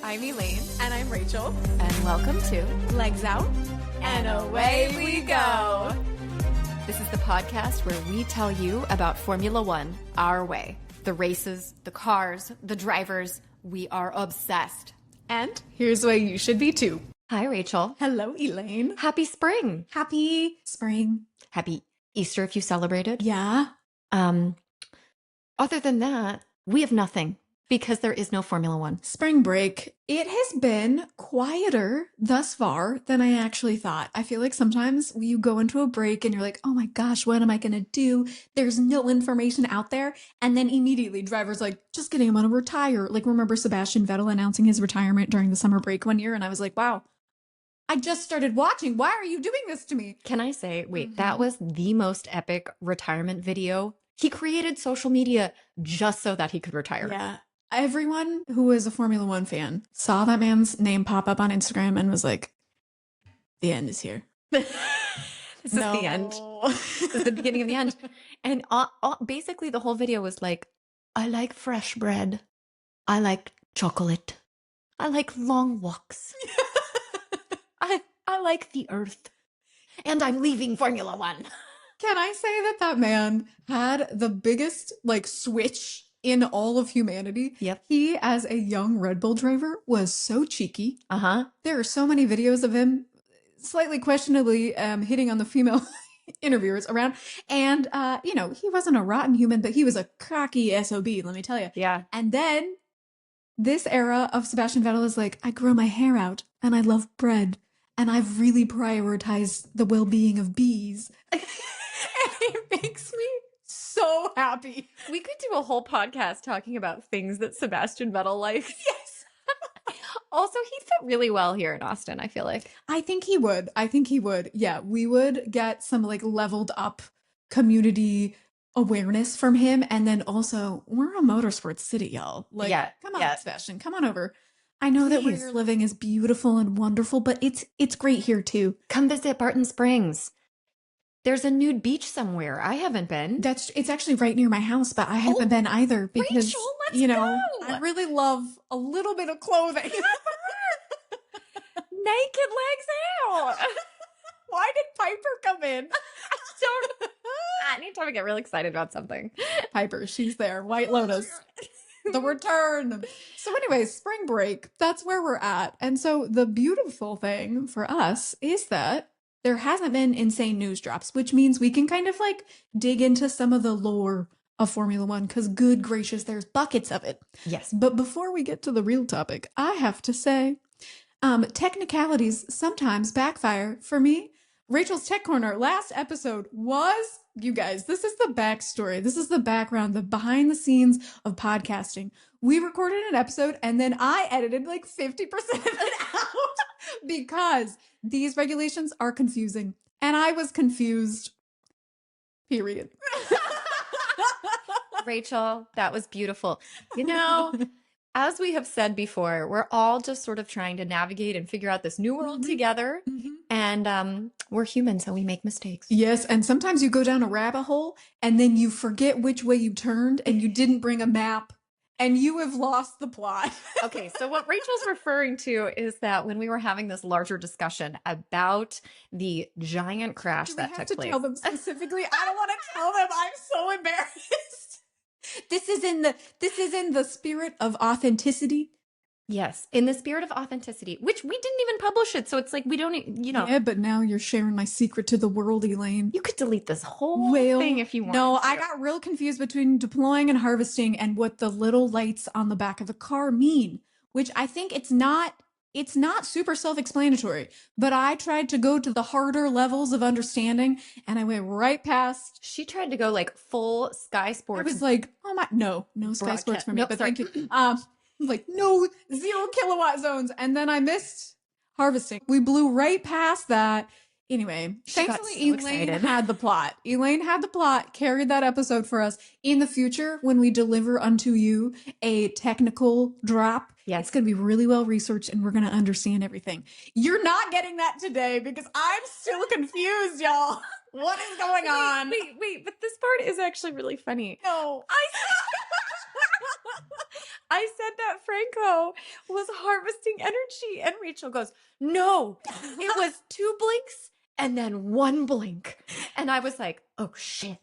I'm Elaine. And I'm Rachel. And welcome to Legs Out. And Away We Go. This is the podcast where we tell you about Formula One our way. The races, the cars, the drivers. We are obsessed. And here's why you should be too. Hi, Rachel. Hello, Elaine. Happy spring. Happy spring. Happy Easter if you celebrated. Yeah. Other than that, we have nothing because there is no Formula One. Spring break. It has been quieter thus far than I actually thought. I feel like sometimes you go into a break and you're like, oh my gosh, what am I going to do? There's no information out there. And then immediately drivers like, just kidding, I'm going to retire. Like, remember Sebastian Vettel announcing his retirement during the summer break one year? And I was like, wow, I just started watching. Why are you doing this to me? Can I say, wait, that was the most epic retirement video. He created social media just so that he could retire. Yeah. Everyone who is a Formula One fan saw that man's name pop up on Instagram and was like, the end is here. This is the end. This is the beginning of the end. And basically the whole video was like, I like fresh bread. I like chocolate. I like long walks. I like the earth. And I'm leaving Formula One. Can I say that man had the biggest switch in all of humanity? Yep. He, as a young Red Bull driver, was so cheeky. Uh-huh. There are so many videos of him slightly questionably hitting on the female interviewers around. And, he wasn't a rotten human, but he was a cocky SOB, let me tell you. Yeah. And then this era of Sebastian Vettel is like, I grow my hair out and I love bread and I've really prioritized the well-being of bees. And it makes me so happy. We could do a whole podcast talking about things that Sebastian Vettel likes. Yes. Also, he fit really well here in Austin, I feel like. I think he would. Yeah, we would get some leveled up community awareness from him. And then also, we're a motorsports city, y'all. Come on, Sebastian, come on over. I know that where you're living is beautiful and wonderful, but it's great here too. Come visit Barton Springs. There's a nude beach somewhere. I haven't been. It's actually right near my house, but I haven't been either because Rachel, let's go. I really love a little bit of clothing. Naked legs out. Why did Piper come in? Anytime I get really excited about something. Piper, she's there. White Lotus. The return. So anyways, spring break, that's where we're at. And so the beautiful thing for us is that there hasn't been insane news drops, which means we can kind of dig into some of the lore of Formula One because good gracious, there's buckets of it. Yes. But before we get to the real topic, I have to say, technicalities sometimes backfire for me. Rachel's Tech Corner last episode was, you guys, this is the backstory. This is the background, the behind the scenes of podcasting. We recorded an episode and then I edited 50% of it out because these regulations are confusing. And I was confused. Period. Rachel, that was beautiful. As we have said before, we're all just sort of trying to navigate and figure out this new world together. Mm-hmm. And we're human, so we make mistakes. Yes, and sometimes you go down a rabbit hole and then you forget which way you turned and you didn't bring a map and you have lost the plot. Okay, so what Rachel's referring to is that when we were having this larger discussion about the giant crash that took place. Do we have to tell them specifically? I don't want to tell them. I'm so embarrassed. This is in the spirit of authenticity. Yes, in the spirit of authenticity, which we didn't even publish it. So it's we don't, Yeah, but now you're sharing my secret to the world, Elaine. You could delete this whole thing if you want. No, I got real confused between deploying and harvesting and what the little lights on the back of the car mean, which I think it's not super self-explanatory, but I tried to go to the harder levels of understanding and I went right past. She tried to go full Sky Sports. I was like, oh my, no Sky Sports for me, but thank you. No 0 kilowatt zones. And then I missed harvesting. We blew right past that. Anyway, thankfully Elaine had the plot. Elaine had the plot, carried that episode for us. In the future, when we deliver unto you a technical drop, yes, it's going to be really well researched and we're going to understand everything. You're not getting that today because I'm still confused, y'all. What is going on? Wait, but this part is actually really funny. No. I said that Franco was harvesting energy, and Rachel goes, no, it was 2 blinks and then 1 blink. And I was like, oh shit,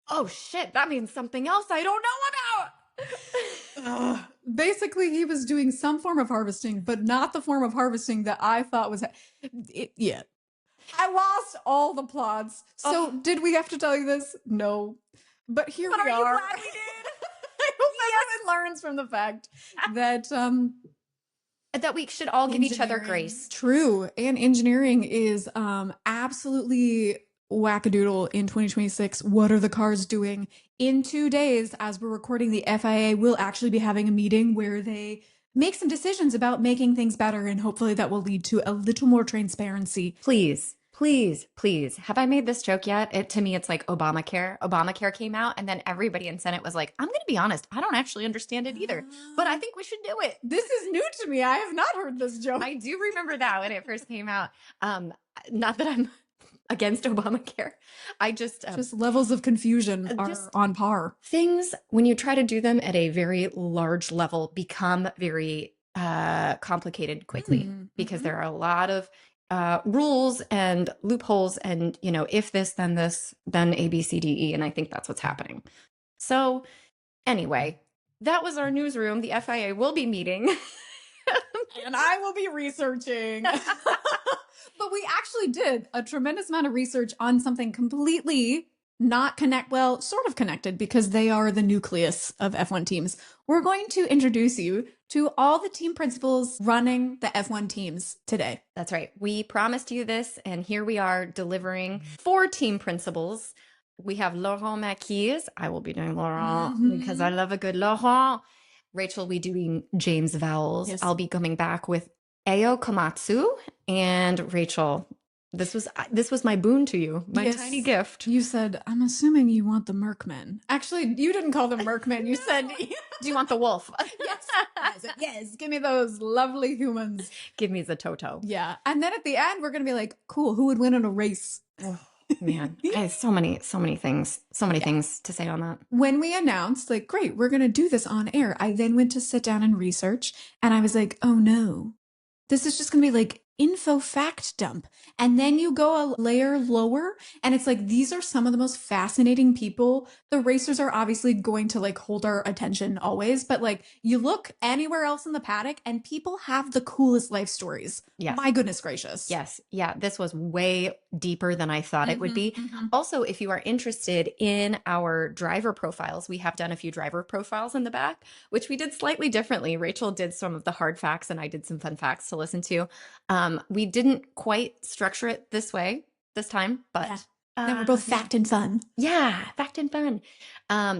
that means something else I don't know about. Basically, he was doing some form of harvesting, but not the form of harvesting that I thought was. Yeah. I lost all the plots. So, did we have to tell you this? No. But here we are. Are you glad we did? I hope everyone learns from the fact that that we should all give each other grace. True. And engineering is absolutely wackadoodle in 2026. What are the cars doing? In 2 days, as we're recording, the FIA will actually be having a meeting where they make some decisions about making things better, and hopefully that will lead to a little more transparency. Please. Have I made this joke yet? To me, it's like Obamacare. Obamacare came out, and then everybody in Senate was like, I'm going to be honest, I don't actually understand it either, but I think we should do it. This is new to me. I have not heard this joke. I do remember that when it first came out. Not that I'm against Obamacare. I just levels of confusion are on par. Things, when you try to do them at a very large level, become very complicated quickly because there are a lot of rules and loopholes and, if this, then A, B, C, D, E. And I think that's what's happening. So anyway, that was our newsroom. The FIA will be meeting. And I will be researching. But we actually did a tremendous amount of research on something completely not sort of connected, because they are the nucleus of F1 teams. We're going to introduce you to all the team principals running the F1 teams today. That's right. We promised you this, and here we are delivering 4 team principals. We have Laurent Mekies. I will be doing Laurent because I love a good Laurent. Rachel will be doing James Vowles. Yes. I'll be coming back with Ayao Komatsu. And Rachel, this was my boon to you, my tiny gift. You said, I'm assuming you want the Merkmen. Actually, you didn't call them Merkmen. You said, do you want the wolf? Yes. I said, yes, give me those lovely humans. Give me the Toto. Yeah. And then at the end, we're going to be like, cool, who would win in a race? Oh, man, I have so many things to say on that. When we announced, like, great, we're going to do this on air, I then went to sit down and research, and I was like, oh no, this is just going to be like info fact dump. And then you go a layer lower, and it's like, these are some of the most fascinating people. The racers are obviously going to like hold our attention always, but like you look anywhere else in the paddock and people have the coolest life stories. Yes. My goodness gracious. Yes. Yeah. This was way deeper than I thought it would be. Also, if you are interested in our driver profiles, we have done a few driver profiles in the back, which we did slightly differently. Rachel did some of the hard facts and I did some fun facts to listen to. We didn't quite structure it this way this time, but then we're both fact and fun. Yeah, fact and fun.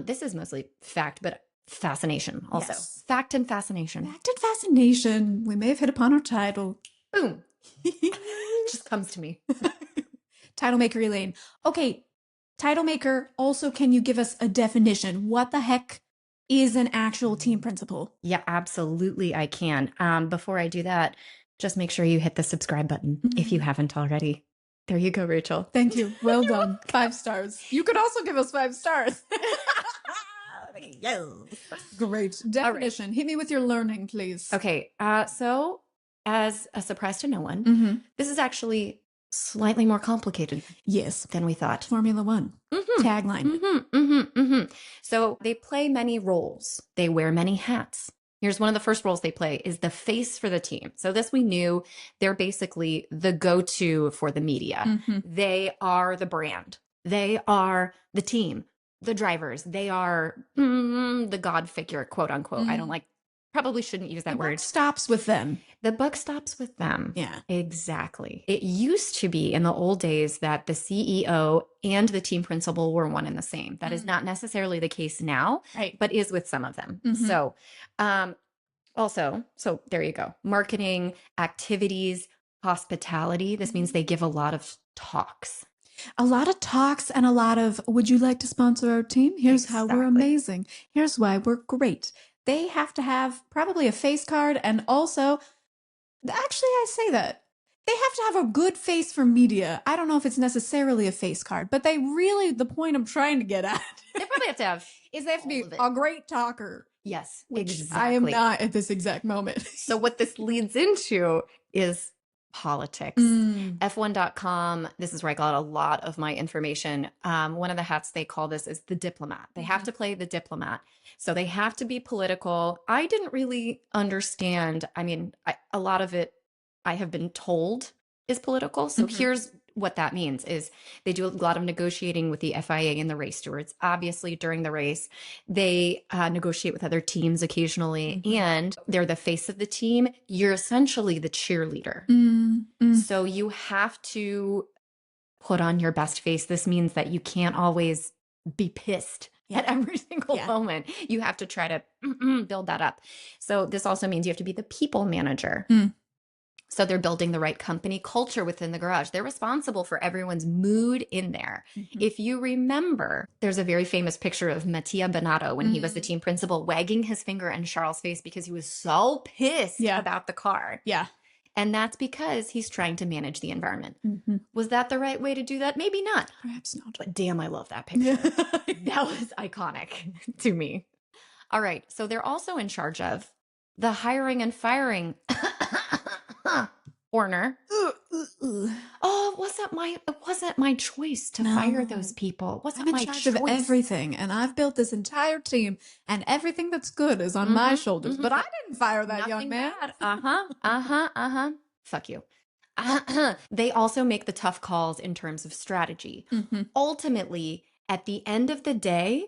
This is mostly fact, but fascination also. Yes. Fact and fascination. Fact and fascination. We may have hit upon our title. Boom. Just comes to me. Title maker Elaine. Okay, title maker, also can you give us a definition? What the heck is an actual team principal? Yeah, absolutely I can. Before I do that, just make sure you hit the subscribe button if you haven't already. There you go, Rachel. Thank you. Well done. 5 stars. You could also give us 5 stars. Yes. Great. Definition. Right. Hit me with your learning, please. Okay. So as a surprise to no one, this is actually slightly more complicated. Yes. Than we thought. Formula One. Tagline. So they play many roles. They wear many hats. Here's one of the first roles they play is the face for the team. So this we knew. They're basically the go-to for the media. They are the brand. They are the team, the drivers. They are the God figure, quote unquote. I don't probably shouldn't use that word. The buck stops with them. The buck stops with them. Yeah. Exactly. It used to be in the old days that the CEO and the team principal were one and the same. That is not necessarily the case now, but is with some of them. So so there you go. Marketing, activities, hospitality. This means they give a lot of talks. A lot of talks and a lot of, would you like to sponsor our team? Here's how we're amazing. Here's why we're great. They have to have probably a face card, and also, actually, I say that. they have to have a good face for media. I don't know if it's necessarily a face card, but they really, the point I'm trying to get at They probably have to have is they have to be all of it. a great talker. Yes, Which exactly. I am not at this exact moment. So what this leads into is politics. F1.com, this is where I got a lot of my information. One of the hats they call this is the diplomat. They have to play the diplomat. So they have to be political. I didn't really understand. I mean, a lot of it I have been told is political. So here's what that means is they do a lot of negotiating with the FIA and the race stewards. Obviously, during the race, they negotiate with other teams occasionally, and they're the face of the team. You're essentially the cheerleader. So you have to put on your best face. This means that you can't always be pissed at every single moment. You have to try to build that up. So this also means you have to be the people manager. So they're building the right company culture within the garage. They're responsible for everyone's mood in there. If you remember, there's a very famous picture of Mattia Bonato when he was the team principal wagging his finger in Charles' face because he was so pissed about the car. And that's because he's trying to manage the environment. Was that the right way to do that? Maybe not. Perhaps not. But damn, I love that picture. That was iconic to me. All right. So they're also in charge of the hiring and firing. Horner. Oh, it wasn't my choice to fire those people. It wasn't my choice. Of everything, and I've built this entire team, and everything that's good is on my shoulders. But I didn't fire that young man. Fuck you. They also make the tough calls in terms of strategy. Ultimately, at the end of the day,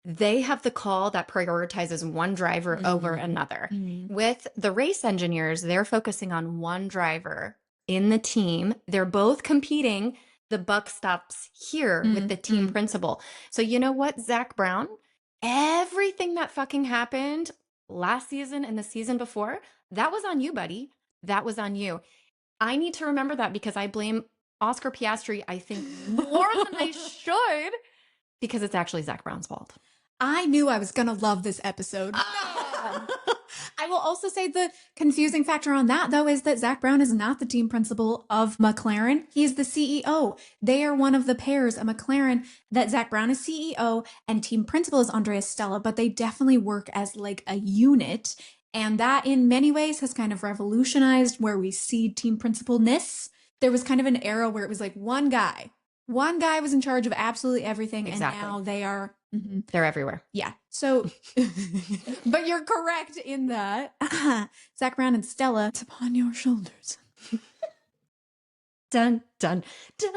they have the call that prioritizes one driver over another. With the race engineers, they're focusing on one driver in the team. They're both competing. The buck stops here with the team principal. So you know what, Zach Brown? Everything that fucking happened last season and the season before, that was on you, buddy. That was on you. I need to remember that because I blame Oscar Piastri, I think, more than I should, because it's actually Zach Brown's fault. I knew I was going to love this episode. I will also say the confusing factor on that, though, is that Zach Brown is not the team principal of McLaren. He's the CEO. They are one of the pairs of McLaren that Zach Brown is CEO and team principal is Andrea Stella, but they definitely work as like a unit. And that in many ways has kind of revolutionized where we see team principalness. There was kind of an era where it was like one guy was in charge of absolutely everything. Exactly. And now they are... They're everywhere. Yeah. So, but you're correct in that Zach Brown and Stella, it's upon your shoulders. Dun, dun, dun.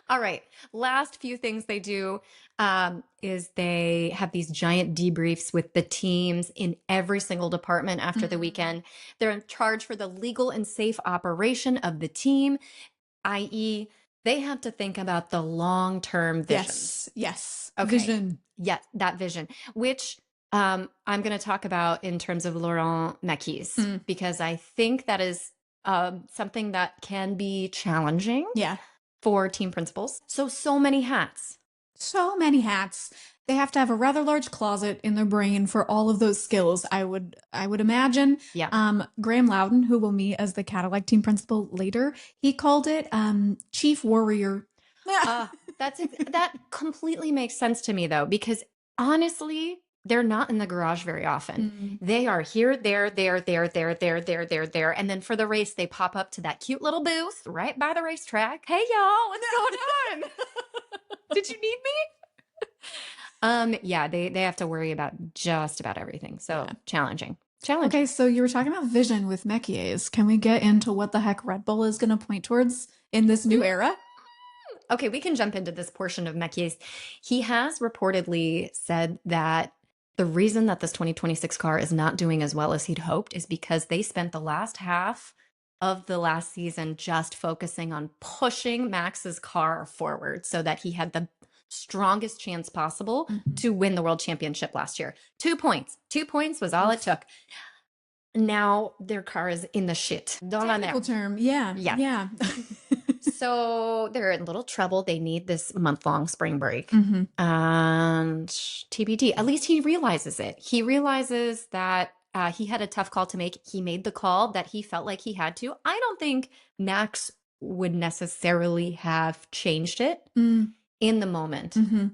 All right. Last few things they do is they have these giant debriefs with the teams in every single department after the weekend. They're in charge for the legal and safe operation of the team, i.e., they have to think about the long-term vision. Yes. Okay. Vision. Yeah, that vision, which I'm going to talk about in terms of Laurent Mekies, because I think that is something that can be challenging for team principals. So many hats. So many hats. They have to have a rather large closet in their brain for all of those skills, I would imagine. Yeah. Graeme Lowdon, who we'll meet as the Cadillac team principal later, he called it chief warrior. That completely makes sense to me, though, because honestly, they're not in the garage very often. They are here, there, and then for the race, they pop up to that cute little booth right by the racetrack. Hey, y'all, what's going on? Did you need me? Yeah, they have to worry about just about everything. So challenging. Okay, so you were talking about vision with Mekies. Can we get into what the heck Red Bull is going to point towards in this new era? Okay, we can jump into this portion of Mekies. He has reportedly said that the reason that this 2026 car is not doing as well as he'd hoped is because they spent the last half of the last season just focusing on pushing Max's car forward so that he had the strongest chance possible to win the world championship last year. 2 points. 2 points was all it took. Now their car is in the shit. Technical term. Yeah. So they're in little trouble. They need this month-long spring break. And TBD, at least he realizes it. He realizes that he had a tough call to make. He made the call that he felt like he had to. I don't think Max would necessarily have changed it in the moment. Mm-hmm.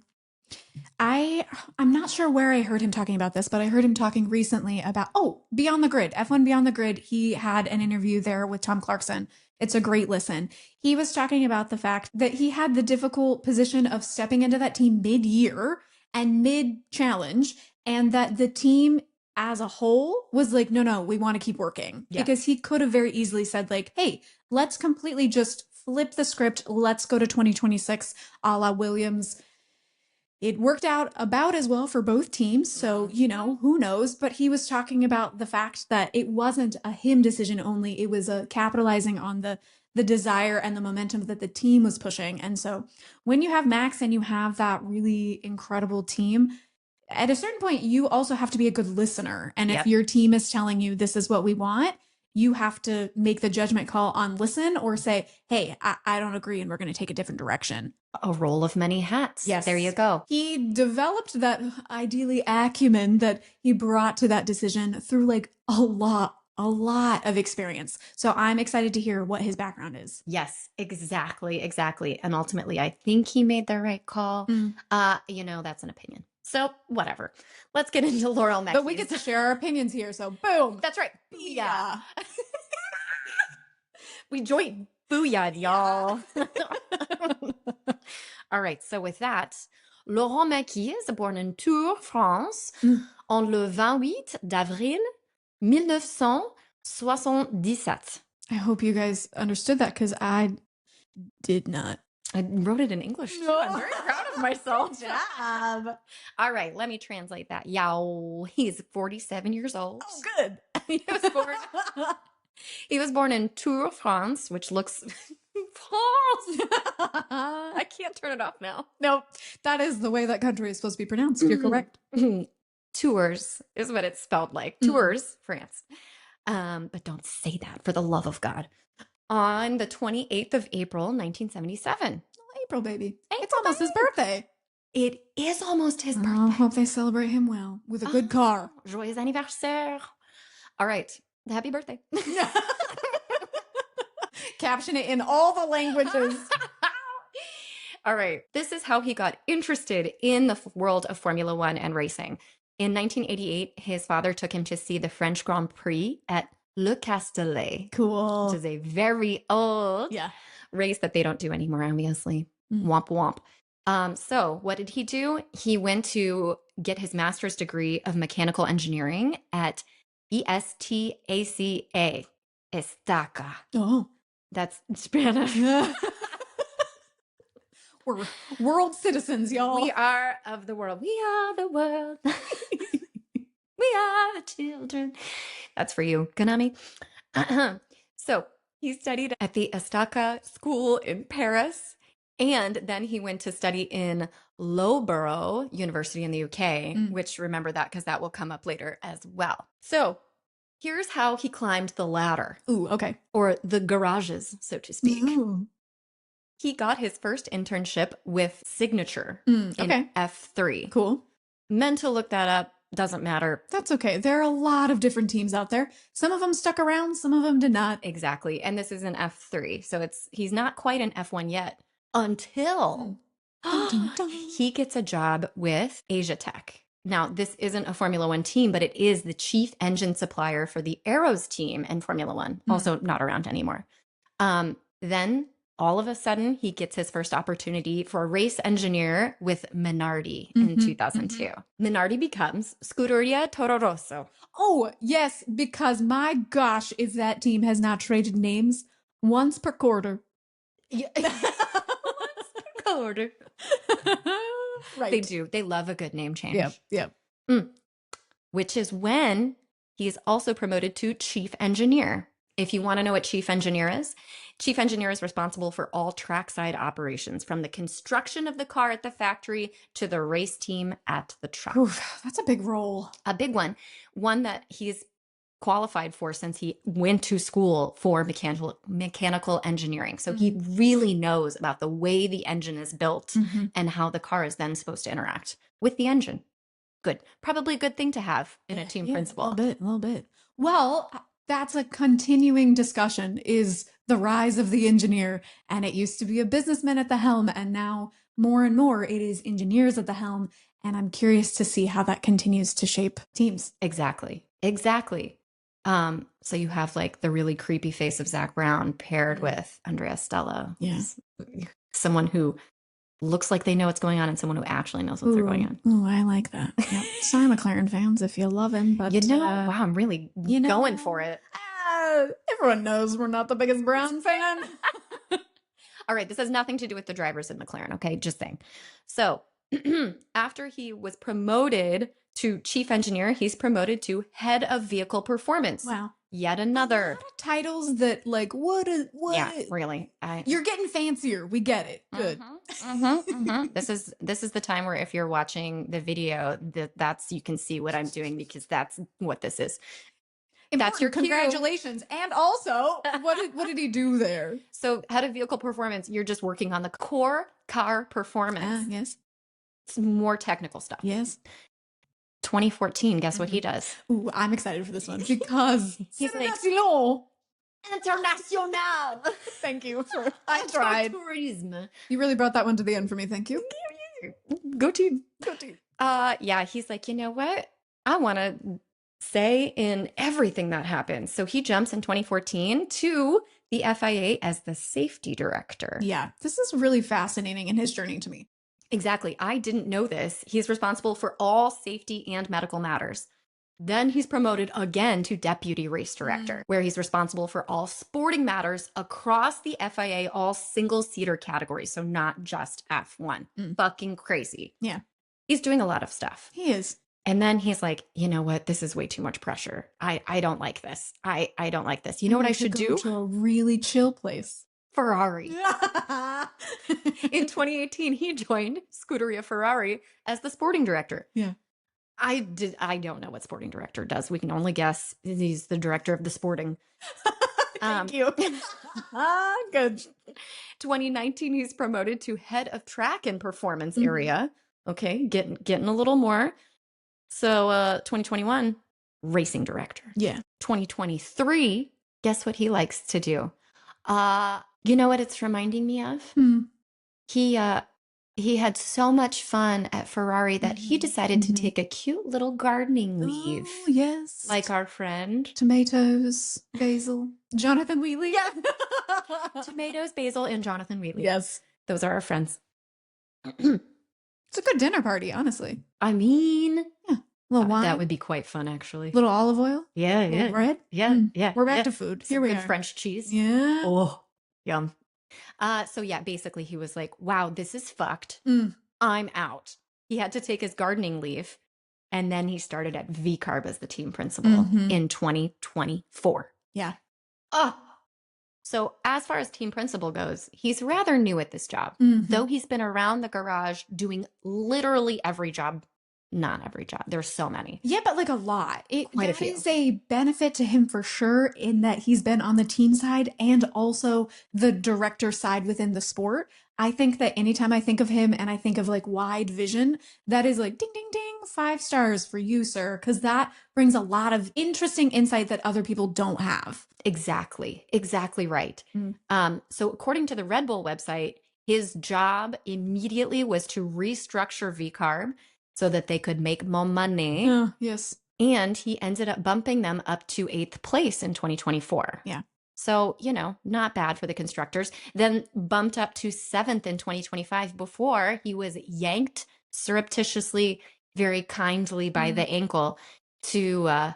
I'm not sure where I heard him talking about this, but I heard him talking recently about, Beyond the Grid, F1 Beyond the Grid. He had an interview there with Tom Clarkson. It's a great listen. He was talking about the fact that he had the difficult position of stepping into that team mid-year and mid-challenge, and that the team as a whole was like, no, we want to keep working. Yeah. Because he could have very easily said like, hey, let's completely just flip the script. Let's go to 2026 a la Williams. It worked out about as well for both teams, so, who knows? But he was talking about the fact that it wasn't a him decision only. It was capitalizing on the desire and the momentum that the team was pushing. And so when you have Max and you have that really incredible team, at a certain point, you also have to be a good listener. And if your team is telling you this is what we want, you have to make the judgment call on listen or say, hey, I don't agree and we're going to take a different direction. A role of many hats. Yes. There you go. He developed that ideally acumen that he brought to that decision through like a lot of experience. So I'm excited to hear what his background is. Yes, exactly. And ultimately, I think he made the right call. That's an opinion. So whatever. Let's get into Laurent Mekies. But we get to share our opinions here. So boom. That's right. Booyah. We joined Booyah, y'all. All right. So with that, Laurent Mekies, born in Tours, France, on le 28 d'avril 1977. I hope you guys understood that because I did not. I wrote it in English too. I'm very proud of myself. Good job. All right, let me translate that. Ayao. He's 47 years old. Oh, good. He was born in Tours, France, which looks France. I can't turn it off now. No, that is the way that country is supposed to be pronounced. You're correct. Tours is what it's spelled like. Tours, France. But don't say that for the love of God. On the 28th of April, 1977. April, baby. It's almost his birthday. It is almost his birthday. I hope they celebrate him well with a good car. Joyeux anniversaire. All right. Happy birthday. Caption it in all the languages. All right. This is how he got interested in the world of Formula One and racing. In 1988, his father took him to see the French Grand Prix at Le Castellet. Cool. Which is a very old race that they don't do anymore, obviously. Womp womp. So what did he do? He went to get his master's degree of mechanical engineering at ESTACA. Estaca. Oh. That's Spanish. We're world citizens, y'all. We are of the world. We are the world. We are the children. That's for you, Konami. So he studied at the Estaca School in Paris, and then he went to study in Loughborough University in the UK, which remember that because that will come up later as well. So here's how he climbed the ladder. Ooh, okay. Or the garages, so to speak. Ooh. He got his first internship with Signature in F3. Cool. Meant to look that up. Doesn't matter. That's okay. There are a lot of different teams out there. Some of them stuck around. Some of them did not. Exactly. And this is an F3. So he's not quite an F1 yet until he gets a job with Asia Tech. Now, this isn't a Formula One team, but it is the chief engine supplier for the Arrows team in Formula One. Also not around anymore. Then all of a sudden, he gets his first opportunity for a race engineer with Minardi in 2002. Minardi becomes Scuderia Toro Rosso. Oh, yes, because my gosh, if that team has not traded names once per quarter. Yeah. Once per quarter. Right. They do. They love a good name change. Yep. Which is when he's also promoted to chief engineer. If you want to know what chief engineer is responsible for all trackside operations, from the construction of the car at the factory to the race team at the track. Oof, that's a big role. A big one. One that he's qualified for since he went to school for mechanical engineering. So he really knows about the way the engine is built and how the car is then supposed to interact with the engine. Good. Probably a good thing to have in a team principal. A little bit. Well, that's a continuing discussion, is the rise of the engineer. And it used to be a businessman at the helm, and now more and more it is engineers at the helm. And I'm curious to see how that continues to shape teams. Exactly. So you have like the really creepy face of Zach Brown paired with Andrea Stella. Yes. Someone who looks like they know what's going on and someone who actually knows what's going on. Oh, I like that. Yep. Sorry, McLaren fans, if you love him, but wow, I'm really going for it. Everyone knows we're not the biggest Brown fan. All right, this has nothing to do with the drivers in McLaren, okay? Just saying. So after he was promoted to chief engineer, he's promoted to head of vehicle performance. Wow. Yet another. A lot of titles that like, what? Yeah, really. You're getting fancier. We get it. Good. This is the time where if you're watching the video, that's you can see what I'm doing, because that's what this is. That's your congratulations. Cue. And also, what did he do there? So head of vehicle performance, you're just working on the core car performance. Yes. It's more technical stuff. Yes. 2014, guess what he does? Ooh, I'm excited for this one because he's like International. Thank you. I tried. Tourism. You really brought that one to the end for me. Thank you. Go team. Go team. Yeah, he's like, you know what? I want to say in everything that happens. So he jumps in 2014 to the FIA as the safety director. Yeah, this is really fascinating in his journey to me. Exactly. I didn't know this. He's responsible for all safety and medical matters. Then he's promoted again to deputy race director, where he's responsible for all sporting matters across the FIA, all single-seater categories. So not just F1. Fucking crazy. Yeah. He's doing a lot of stuff. He is. And then he's like, you know what? This is way too much pressure. I don't like this. I don't like this. You know what I should do? To a really chill place. Ferrari. In 2018, he joined Scuderia Ferrari as the sporting director. Yeah. I don't know what sporting director does. We can only guess. He's the director of the sporting. Thank you. Good. 2019, he's promoted to head of track and performance area. Okay, getting a little more. So 2021, racing director. Yeah. 2023, guess what he likes to do? You know what it's reminding me of? He had so much fun at Ferrari that he decided to take a cute little gardening leave. Oh, yes. Like our friend. Tomatoes, basil, Jonathan Wheatley. Yeah. Tomatoes, basil, and Jonathan Wheatley. Yes. Those are our friends. It's a good dinner party, honestly. I mean, yeah. A little wine. That would be quite fun, actually. Little olive oil. Yeah, yeah. Little bread. Yeah, yeah. We're back to food. Here we are. French cheese. Yeah. Oh, yum. So yeah, basically he was like, wow, this is fucked. I'm out. He had to take his gardening leave. And then he started at VCarb as the team principal in 2024. Yeah. So as far as team principal goes, he's rather new at this job, though he's been around the garage doing literally every job. Not every job. There's so many. Yeah, but like a lot. Quite a few. Is a benefit to him for sure, in that he's been on the team side and also the director side within the sport. I think that anytime I think of him and I think of like wide vision, that is like ding, ding, ding, 5 stars for you, sir. Because that brings a lot of interesting insight that other people don't have. Exactly. Exactly right. So according to the Red Bull website, his job immediately was to restructure VCarb so that they could make more money. Yes. And he ended up bumping them up to 8th place in 2024. Yeah. So, not bad for the constructors. Then bumped up to 7th in 2025 before he was yanked surreptitiously, very kindly by the ankle to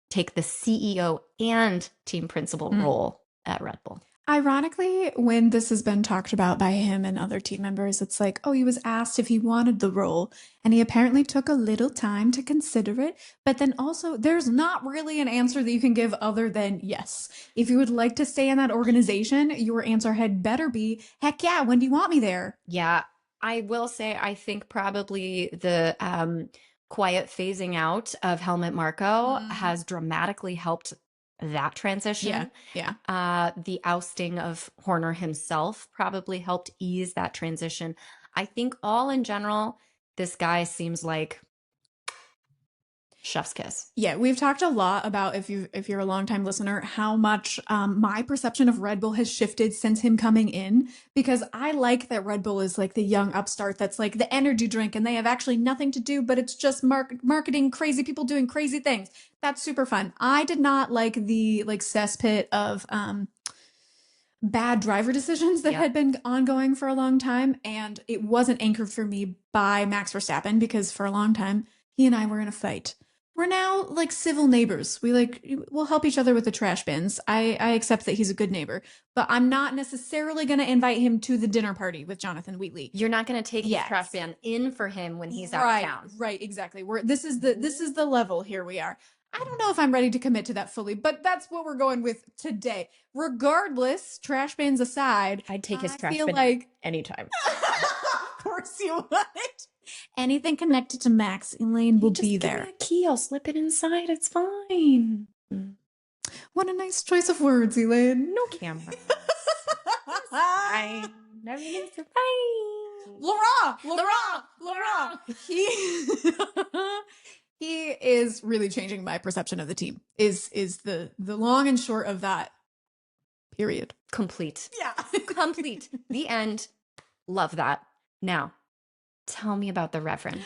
take the CEO and team principal role at Red Bull. Ironically, when this has been talked about by him and other team members, it's like, oh, he was asked if he wanted the role, and he apparently took a little time to consider it. But then also, there's not really an answer that you can give other than yes. If you would like to stay in that organization, your answer had better be, heck yeah, when do you want me there? Yeah, I will say, I think probably the quiet phasing out of Helmut Marko has dramatically helped that transition. Yeah. The ousting of Horner himself probably helped ease that transition. I think all in general, this guy seems like Chef's kiss. Yeah, we've talked a lot about, if you're a longtime listener, how much my perception of Red Bull has shifted since him coming in, because I like that Red Bull is like the young upstart that's like the energy drink and they have actually nothing to do, but it's just marketing crazy people doing crazy things. That's super fun. I did not like the like cesspit of bad driver decisions that had been ongoing for a long time, and it wasn't anchored for me by Max Verstappen, because for a long time he and I were in a fight. We're now like civil neighbors. We'll help each other with the trash bins. I accept that he's a good neighbor, but I'm not necessarily going to invite him to the dinner party with Jonathan Wheatley. You're not going to take his trash bin in for him when he's out of town. Right, exactly. This is the level here we are. I don't know if I'm ready to commit to that fully, but that's what we're going with today. Regardless, trash bins aside, I'd take his trash bin anytime. Of course you would. Anything connected to Max, Elaine will be there. Give me a key, I'll slip it inside. It's fine. What a nice choice of words, Elaine. No camera. I never been fine. Laurent. He is really changing my perception of the team. Is the long and short of that. Period. Complete. Yeah. Complete. The end. Love that. Now, tell me about the Reverend.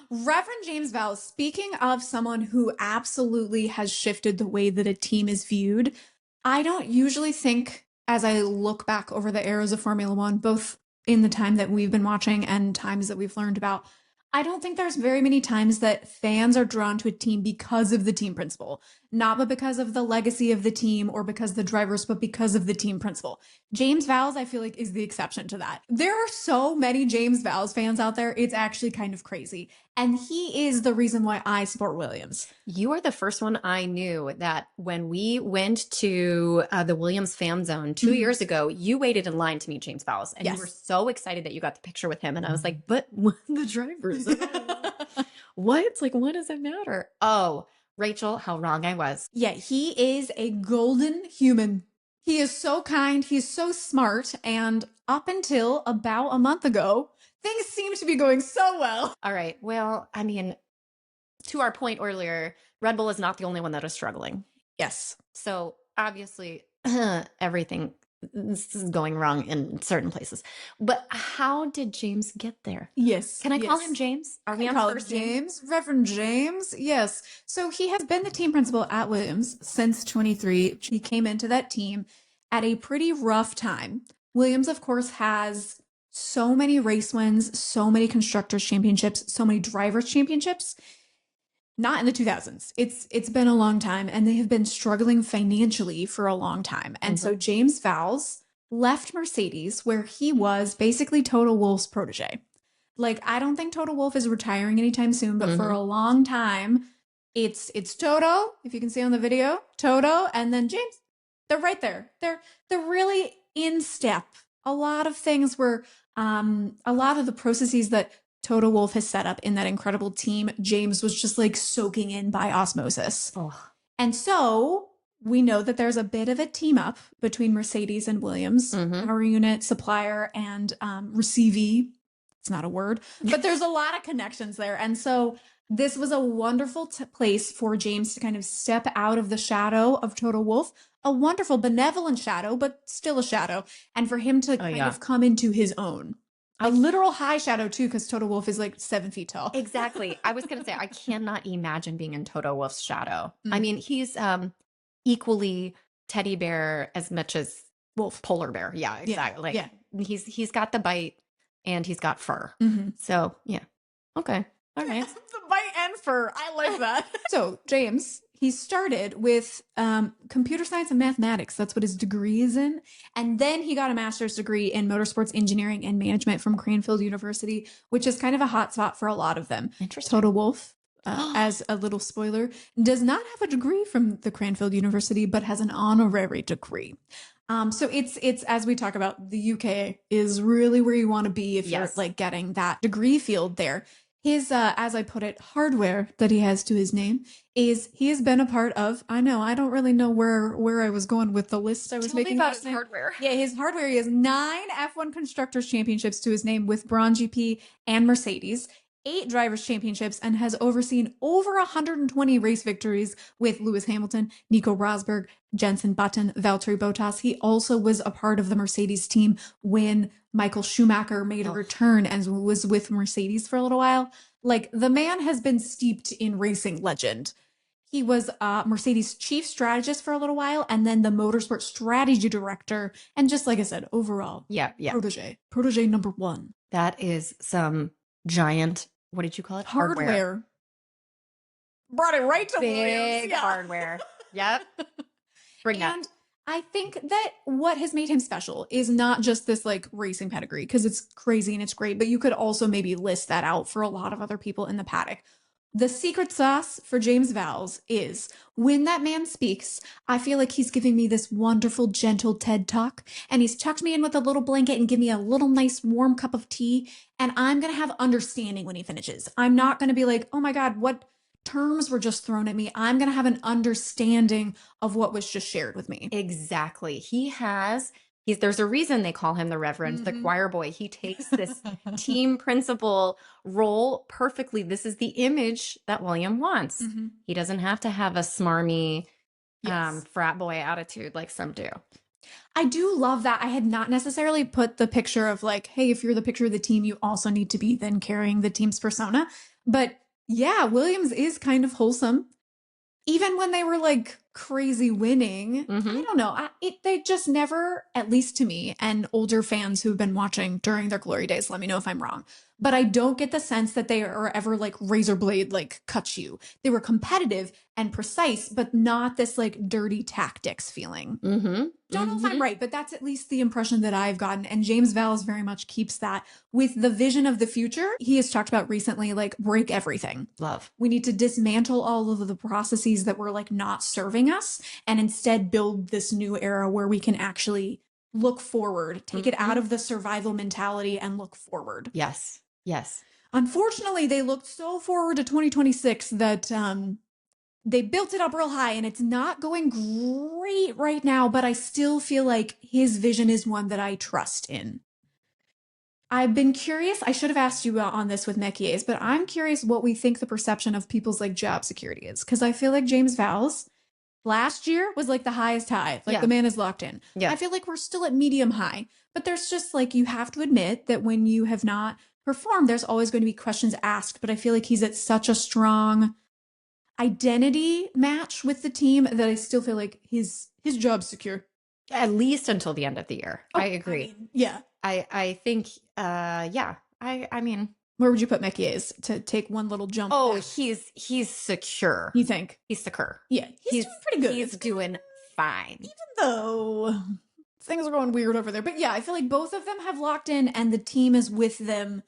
Reverend James Vowles, speaking of someone who absolutely has shifted the way that a team is viewed, I don't usually think, as I look back over the eras of Formula One, both in the time that we've been watching and times that we've learned about, I don't think there's very many times that fans are drawn to a team because of the team principle. Not but because of the legacy of the team or because the drivers, but because of the team principle. James Vowles, I feel like, is the exception to that. There are so many James Vowles fans out there, it's actually kind of crazy. And he is the reason why I support Williams. You are the first one I knew that when we went to the Williams fan zone 2 years ago, you waited in line to meet James Vowles. And you were so excited that you got the picture with him. And I was like, but the drivers. What? Like, what does it matter? Oh, Rachel, how wrong I was. Yeah, he is a golden human. He is so kind. He's so smart. And up until about a month ago, things seem to be going so well. All right. Well, I mean, to our point earlier, Red Bull is not the only one that is struggling. Yes. So obviously, everything this is going wrong in certain places. But how did James get there? Yes. Can I call him James? Are we on first name? James? Reverend James? Yes. So he has been the team principal at Williams since 23. He came into that team at a pretty rough time. Williams, of course, has so many race wins, so many constructors championships, so many drivers championships. Not in the 2000s. It's been a long time, and they have been struggling financially for a long time. And so James Vowles left Mercedes, where he was basically Toto Wolff's protege. Like, I don't think Toto Wolff is retiring anytime soon, but for a long time, it's Toto, if you can see on the video, Toto, and then James. They're right there. They're really in step. A lot of things were, a lot of the processes that Toto Wolff has set up in that incredible team, James was just like soaking in by osmosis. Oh. And so we know that there's a bit of a team up between Mercedes and Williams, power unit, supplier, and receivee. It's not a word, but there's a lot of connections there. And so this was a wonderful place for James to kind of step out of the shadow of Toto Wolff, a wonderful benevolent shadow, but still a shadow, and for him to kind of come into his own. A literal high shadow, too, because Toto Wolff is like 7 feet tall. Exactly. I was going to say, I cannot imagine being in Toto Wolff's shadow. I mean, he's equally teddy bear as much as Wolf polar bear. Yeah, exactly. He's got the bite and he's got fur. So, yeah. Okay. All right. The bite and fur. I like that. So, James, he started with computer science and mathematics. That's what his degree is in. And then he got a master's degree in motorsports engineering and management from Cranfield University, which is kind of a hot spot for a lot of them. Interesting. Toto Wolff, as a little spoiler, does not have a degree from the Cranfield University, but has an honorary degree. So it's as we talk about, the UK is really where you want to be if you're like getting that degree field there. His, as I put it, hardware that he has to his name is he has been a part of, I know, I don't really know where I was going with the list I was making. Tell me about his hardware. Yeah, his hardware, he has 9 F1 Constructors Championships to his name with Braun GP and Mercedes. 8 drivers' championships and has overseen over 120 race victories with Lewis Hamilton, Nico Rosberg, Jenson Button, Valtteri Bottas. He also was a part of the Mercedes team when Michael Schumacher made a return and was with Mercedes for a little while. Like, the man has been steeped in racing legend. He was Mercedes' chief strategist for a little while, and then the motorsport strategy director, and just like I said, overall, protege number 1. That is some giant, what did you call it? Hardware. Brought it right to Williams. Big hardware. Yep. Bring that. And I think that what has made him special is not just this like racing pedigree, because it's crazy and it's great, but you could also maybe list that out for a lot of other people in the paddock. The secret sauce for James Vowles is when that man speaks, I feel like he's giving me this wonderful, gentle TED talk, and he's tucked me in with a little blanket and give me a little nice warm cup of tea, and I'm going to have understanding when he finishes. I'm not going to be like, oh my God, what terms were just thrown at me. I'm going to have an understanding of what was just shared with me. Exactly. There's a reason they call him the Reverend, the choir boy. He takes this team principal role perfectly. This is the image that William wants. He doesn't have to have a smarmy frat boy attitude like some do. I do love that. I had not necessarily put the picture of like, hey, if you're the picture of the team, you also need to be then carrying the team's persona. But yeah, Williams is kind of wholesome. Even when they were like crazy winning, I don't know. They just never, at least to me, and older fans who've been watching during their glory days, let me know if I'm wrong. But I don't get the sense that they are ever like razor blade, like cut you. They were competitive and precise, but not this like dirty tactics feeling. Don't know if I'm right, but that's at least the impression that I've gotten. And James Vowles very much keeps that with the vision of the future. He has talked about recently, like, break everything. Love. We need to dismantle all of the processes that were like not serving us and instead build this new era where we can actually look forward, take it out of the survival mentality and look forward. Yes. Yes. Unfortunately, they looked so forward to 2026 that they built it up real high and it's not going great right now, but I still feel like his vision is one that I trust in. I've been curious. I should have asked you on this with Mekies, but I'm curious what we think the perception of people's like job security is. Because I feel like James Vowles last year was like the highest high. Like the man is locked in. I feel like we're still at medium high, but there's just like, you have to admit that when you have not performed, there's always going to be questions asked. But I feel like he's at such a strong identity match with the team that I still feel like his job's secure. At least until the end of the year. I agree. I think, I mean. Where would you put Mekies to take one little jump? Oh, back? He's secure. You think? He's secure. Yeah, he's doing pretty good. He's doing fine. Even though things are going weird over there. But yeah, I feel like both of them have locked in and the team is with them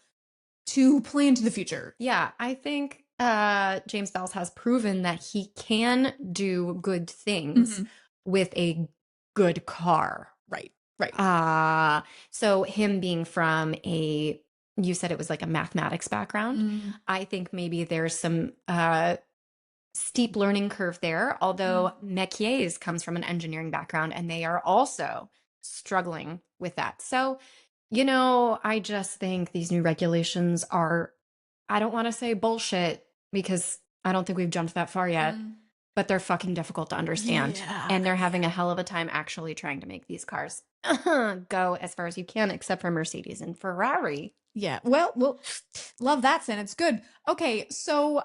to plan to the future. Yeah, I think James Vowles has proven that he can do good things with a good car. Right. So him being from you said it was like a mathematics background. I think maybe there's some steep learning curve there, although Mekies comes from an engineering background and they are also struggling with that. So, I just think these new regulations are, I don't want to say bullshit because I don't think we've jumped that far yet. But they're fucking difficult to understand. And they're having a hell of a time actually trying to make these cars go as far as you can, except for Mercedes and Ferrari. Yeah. Well, love that sentence. Good. Okay. So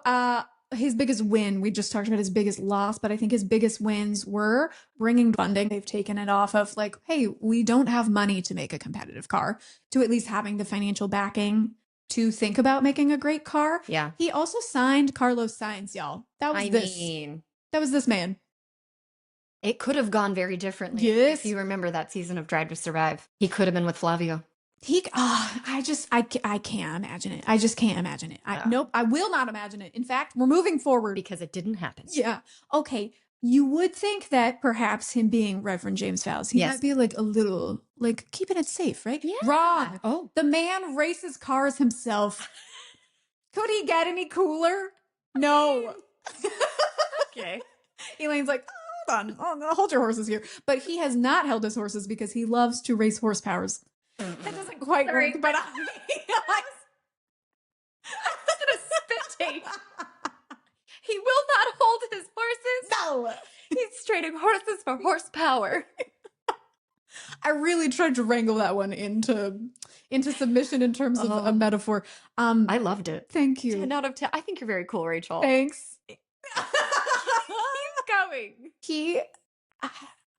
his biggest win, we just talked about his biggest loss, but I think his biggest wins were bringing funding. They've taken it off of like, hey, we don't have money to make a competitive car, to at least having the financial backing to think about making a great car. Yeah. He also signed Carlos Sainz, y'all. That was this man. It could have gone very differently. Yes. If you remember that season of Drive to Survive. He could have been with Flavio. I can't imagine it. I just can't imagine it. Nope, I will not imagine it. In fact, we're moving forward. Because it didn't happen. Yeah. Okay. You would think that perhaps him being Reverend James Vowles, he might be like a little, like keeping it safe, right? Yeah. Wrong. Oh. The man races cars himself. Could he get any cooler? No. Okay. Elaine's like, hold on, hold your horses here. But he has not held his horses because he loves to race horsepowers. That doesn't quite work, but I was way. He will not hold his horses. No. He's trading horses for horsepower. I really tried to wrangle that one into submission in terms of a metaphor. I loved it. Thank you. 10 out of 10. I think you're very cool, Rachel. Thanks. Keep going. He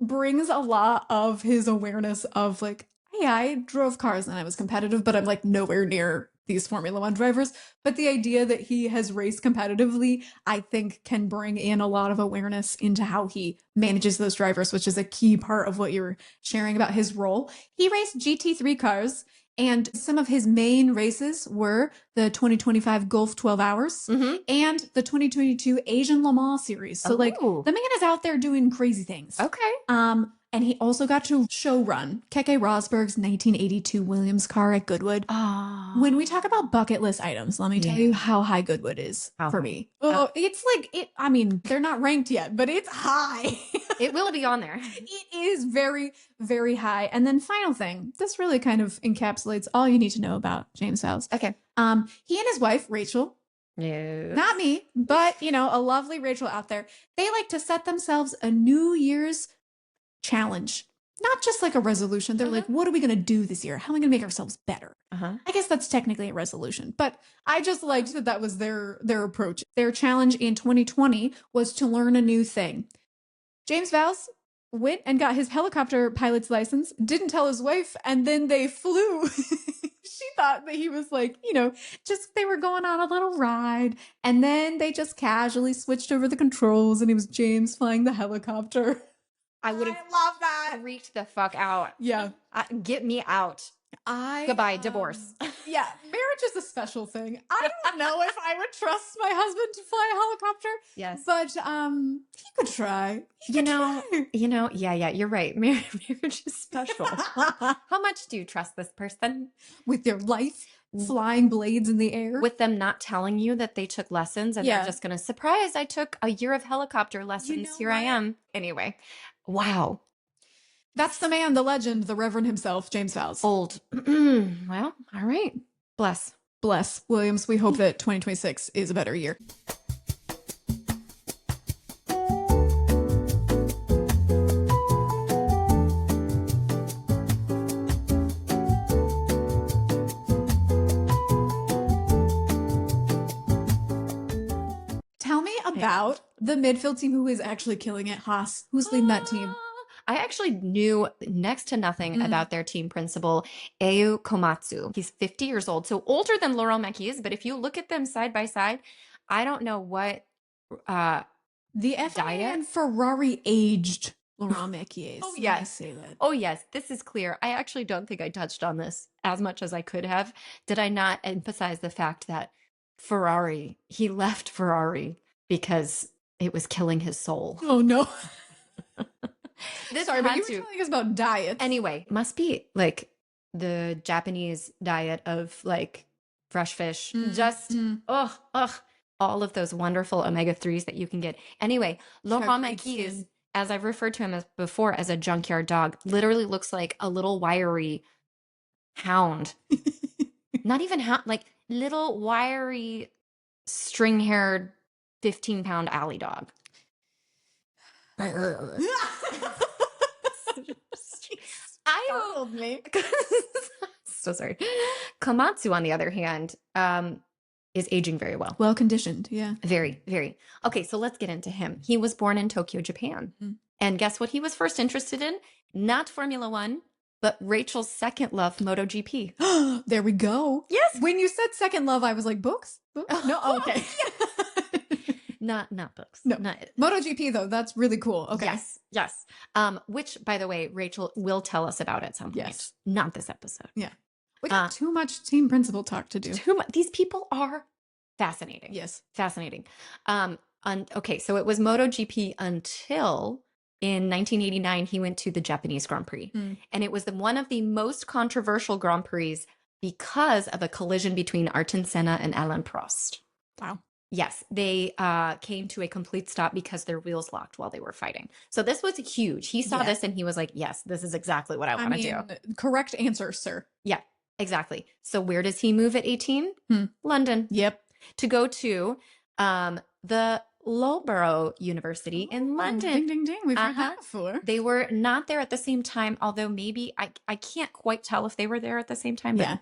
brings a lot of his awareness of like, hey, I drove cars and I was competitive, but I'm like nowhere near these Formula One drivers. But the idea that he has raced competitively, I think can bring in a lot of awareness into how he manages those drivers, which is a key part of what you're sharing about his role. He raced GT3 cars. And some of his main races were the 2025 Gulf 12 Hours and the 2022 Asian Le Mans series. So like the man is out there doing crazy things. Okay. And he also got to show run Keke Rosberg's 1982 Williams car at Goodwood. Oh. When we talk about bucket list items, let me tell you how high Goodwood is for me. Oh, it's like it. I mean, they're not ranked yet, but it's high. It will be on there. It is very, very high. And then final thing, this really kind of encapsulates all you need to know about James Vowles. Okay. He and his wife, Rachel, no. not me, but a lovely Rachel out there, they like to set themselves a New Year's challenge. Not just like a resolution. They're like, what are we going to do this year? How are we going to make ourselves better? I guess that's technically a resolution, but I just liked that was their approach. Their challenge in 2020 was to learn a new thing. James Vowles went and got his helicopter pilot's license, didn't tell his wife, and then they flew. She thought that he was like, just they were going on a little ride, and then they just casually switched over the controls, and it was James flying the helicopter. I would have love that. Freaked the fuck out. Yeah. Get me out. Goodbye, divorce. Yeah, marriage is a special thing. I don't know if I would trust my husband to fly a helicopter. Yes. But he could try. Yeah, you're right. Marriage is special. How much do you trust this person? With their life, flying blades in the air. With them not telling you that they took lessons and they're just going to surprise, I took a year of helicopter lessons. Here I am. Anyway, wow. That's the man, the legend, the Reverend himself, James Vowles. Old. Well, all right. Bless. Bless. Williams, we hope that 2026 is a better year. Tell me about the midfield team who is actually killing it. Haas, who's leading that team? I actually knew next to nothing about their team principal, Ayao Komatsu. He's 50 years old, so older than Laurent Mekies, but if you look at them side by side, I don't know what the FIA and Ferrari aged Laurent Mekies. Oh, yes. I say that. Oh, yes. This is clear. I actually don't think I touched on this as much as I could have. Did I not emphasize the fact that he left Ferrari because it was killing his soul? Oh, no. Sorry, but you were telling us about diets. Anyway, must be like the Japanese diet of like fresh fish. Just, all of those wonderful omega-3s that you can get. Anyway, Laurent Mekies, as I've referred to him as before as a junkyard dog, literally looks like a little wiry hound. Not even hound, like little wiry string-haired 15-pound alley dog. Startled me. So sorry. Komatsu, on the other hand, is aging very well. Well conditioned, yeah. Very, very. Okay, so let's get into him. He was born in Tokyo, Japan. And guess what he was first interested in? Not Formula One, but Rachel's second love, MotoGP. There we go. Yes. When you said second love, I was like, books? No, okay. Not books. No. Not MotoGP, though, that's really cool. Okay. Yes. Which, by the way, Rachel will tell us about at some point. Yes. Not this episode. Yeah. We got too much team principal talk to do. Too much. These people are fascinating. Yes. Fascinating. Okay, so it was MotoGP until in 1989 he went to the Japanese Grand Prix. And it was one of the most controversial Grand Prix because of a collision between Ayrton Senna and Alain Prost. Wow. Yes, they came to a complete stop because their wheels locked while they were fighting. So this was huge. He saw this and he was like, yes, this is exactly what I want to do. Correct answer, sir. Yeah, exactly. So where does he move at 18? London. Yep. to go to the Loughborough University in London. Ding, ding, ding. We've heard that before. They were not there at the same time, although maybe I can't quite tell if they were there at the same time, but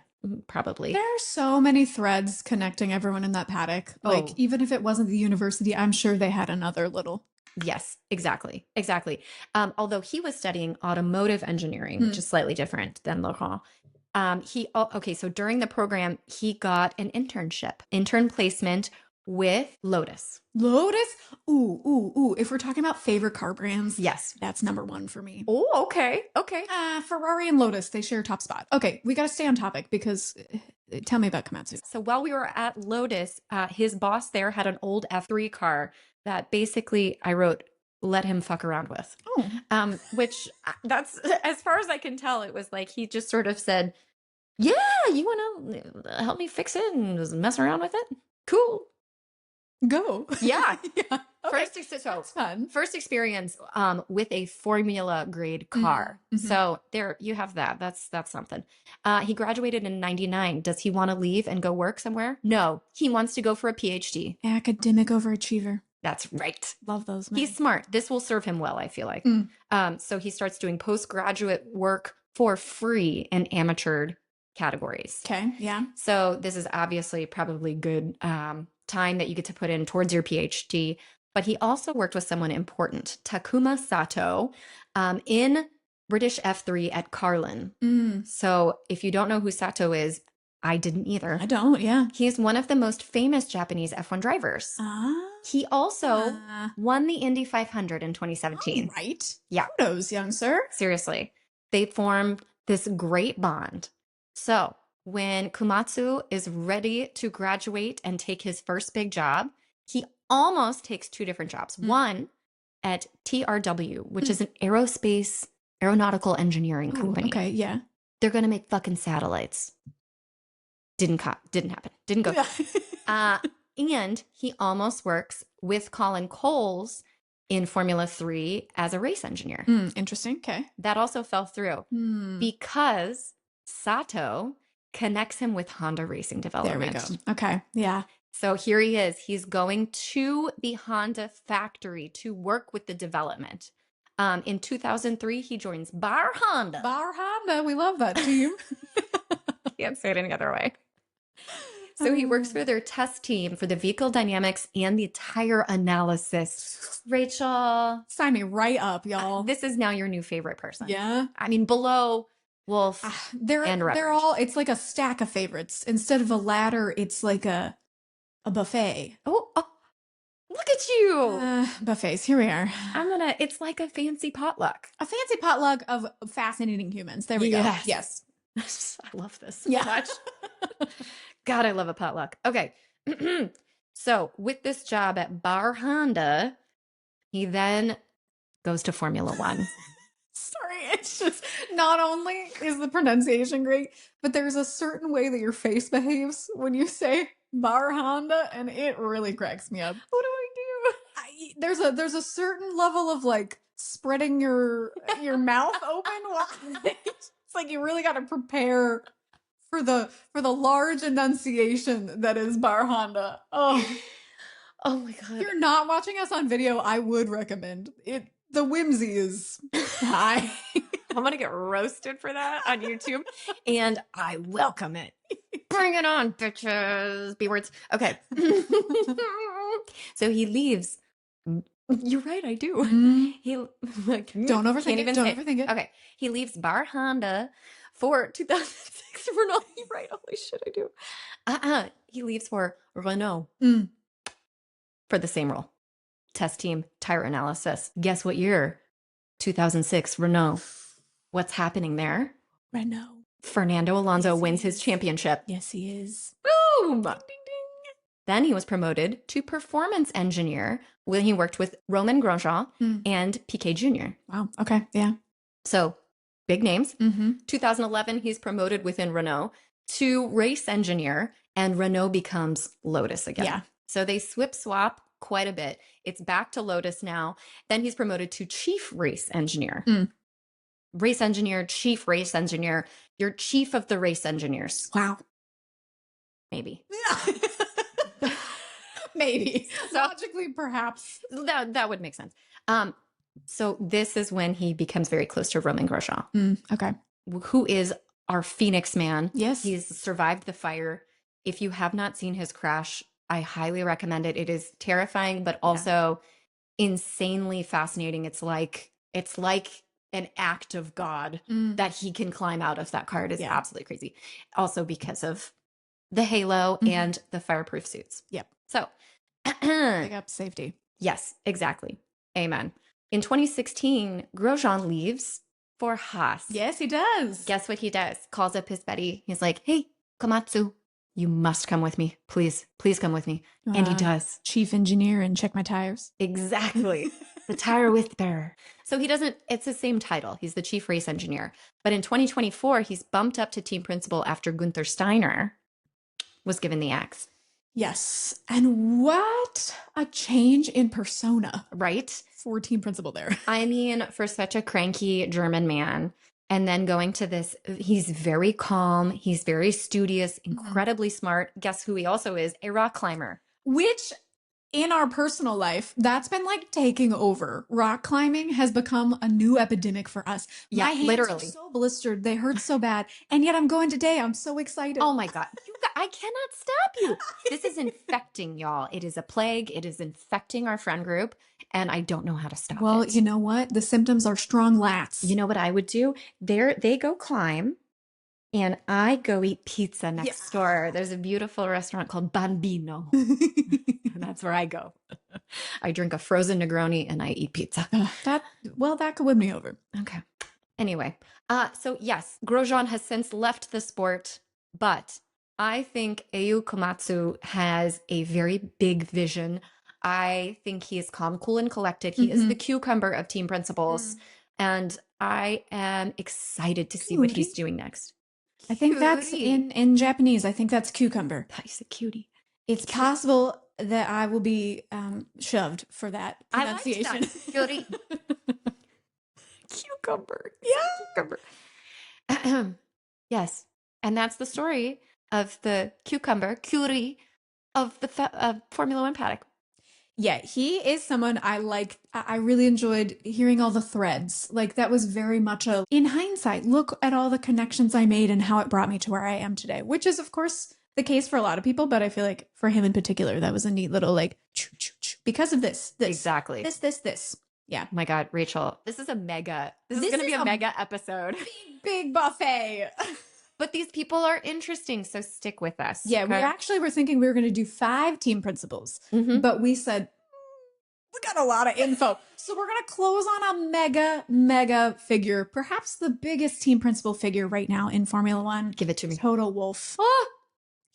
probably. There are so many threads connecting everyone in that paddock. Like, even if it wasn't the university, I'm sure they had another little. Yes, exactly. Exactly. Although he was studying automotive engineering, which is slightly different than Laurent. So during the program, he got an intern placement with Lotus. Lotus? Ooh. If we're talking about favorite car brands, yes, that's number one for me. Oh, okay. Ferrari and Lotus, they share a top spot. Okay, we got to stay on topic because tell me about Komatsu. So while we were at Lotus, his boss there had an old F3 car that basically I wrote, let him fuck around with. Which that's, as far as I can tell, it was like he just sort of said, yeah, you want to help me fix it and just mess around with it? Cool. Go. Yeah. Okay. First experience with a Formula grade car. So there you have that. That's something. He graduated in 99. Does he want to leave and go work somewhere? No. He wants to go for a PhD. Academic overachiever. That's right. Love those men. He's smart. This will serve him well, I feel like. So he starts doing postgraduate work for free in amateured categories. Okay. Yeah. So this is obviously probably good time that you get to put in towards your PhD. But he also worked with someone important, Takuma Sato, in British F3 at Carlin. So if you don't know who Sato is, I didn't either. I don't, yeah. He's one of the most famous Japanese F1 drivers. He also won the Indy 500 in 2017. Right. Yeah. Kudos, young sir. Seriously. They formed this great bond. So when Komatsu is ready to graduate and take his first big job, he almost takes two different jobs. One at TRW, which is an aeronautical engineering company. Okay, yeah. They're going to make fucking satellites. Didn't happen. Didn't go. And he almost works with Colin Coles in Formula 3 as a race engineer. Interesting. Okay. That also fell through because Sato connects him with Honda Racing Development. There we go. Okay. Yeah. So here he is. He's going to the Honda factory to work with the development. In 2003, he joins Bar Honda. Bar Honda. We love that team. Can't say it any other way. So he works for their test team for the vehicle dynamics and the tire analysis. Rachel. Sign me right up, y'all. This is now your new favorite person. Yeah. I mean, below Wolff and Reverend. They're all, it's like a stack of favorites. Instead of a ladder, it's like a buffet. Oh, look at you. Buffets. Here we are. It's like a fancy potluck. A fancy potluck of fascinating humans. There we go. Yes. I love this so much. God, I love a potluck. Okay. So with this job at Bar Honda, he then goes to Formula One. Sorry, it's just not only is the pronunciation great, but there's a certain way that your face behaves when you say Bar Honda, and it really cracks me up. What do I do? There's a certain level of like spreading your mouth open. It's like you really got to prepare for the large enunciation that is Bar Honda. Oh my God. If you're not watching us on video, I would recommend it. The whimsy is high. I'm going to get roasted for that on YouTube, and I welcome it. Bring it on, bitches. B words. Okay. So he leaves. You're right, I do. Don't overthink it. Don't overthink it. Okay. He leaves Bar Honda for 2006 Renault. You're right. Holy shit, I do. He leaves for Renault for the same role. Test team, tire analysis. Guess what year? 2006 Renault. What's happening there? Renault. Fernando Alonso wins his championship. Yes, he is. Boom! Ding, ding, ding. Then he was promoted to performance engineer when he worked with Romain Grosjean and Piquet Jr. Wow. Okay. Yeah. So big names. 2011, he's promoted within Renault to race engineer, and Renault becomes Lotus again. Yeah. So they swap quite a bit. It's back to Lotus now. Then he's promoted to chief race engineer. Race engineer, chief race engineer. You're chief of the race engineers. Wow. Maybe. Yeah. Maybe. So- Logically, perhaps. That would make sense. So this is when he becomes very close to Romain Grosjean, Okay. who is our Phoenix man. Yes. He's survived the fire. If you have not seen his crash, I highly recommend it. It is terrifying, but also insanely fascinating. It's like an act of God that he can climb out of that car. It is absolutely crazy. Also because of the halo and the fireproof suits. Yep. So Pick up safety. yes, exactly. Amen. In 2016, Grosjean leaves for Haas. Yes, he does. Guess what he does? Calls up his buddy. He's like, hey, Komatsu, you must come with me. Please come with me. And he does. Chief engineer and check my tires. Exactly. The tire whisperer. So he doesn't, it's the same title. He's the chief race engineer. But in 2024, he's bumped up to team principal after Gunther Steiner was given the axe. Yes. And what a change in persona. Right? For team principal there. I mean, for such a cranky German man. And then going to this, he's very calm. He's very studious, incredibly smart. Guess who he also is? A rock climber. Which, in our personal life, that's been like taking over. Rock climbing has become a new epidemic for us. Yeah, my hands literally. are so blistered. They hurt so bad. And yet I'm going today. I'm so excited. Oh my God. I cannot stop you. This is infecting y'all. It is a plague. It is infecting our friend group. And I don't know how to stop it. Well, you know what? The symptoms are strong lats. You know what I would do? They go climb. And I go eat pizza next door. There's a beautiful restaurant called Bambino. And that's where I go. I drink a frozen Negroni and I eat pizza. That could win me over. Okay. Anyway, so yes, Grosjean has since left the sport, but I think Ayao Komatsu has a very big vision. I think he is calm, cool, and collected. He is the cucumber of team principals. And I am excited to see what he's doing next. I think that's in Japanese. I think that's cucumber. He's a cutie. It's possible that I will be shoved for that pronunciation. I like that. Cutie. Cucumber. Yeah. Cucumber. Yes. And that's the story of the cucumber, cutie, of the Formula One paddock. Yeah, he is someone I like. I really enjoyed hearing all the threads. Like that was very much in hindsight, look at all the connections I made and how it brought me to where I am today, which is of course the case for a lot of people. But I feel like for him in particular, that was a neat little like, because of this. Exactly. This. Yeah. Oh my God, Rachel, this is going to be a mega episode. Big buffet. But these people are interesting, so stick with us. Yeah, we actually were thinking we were going to do 5 team principals, but we said, we got a lot of info. So we're going to close on a mega figure, perhaps the biggest team principal figure right now in Formula One. Give it to me. Toto Wolff. Oh,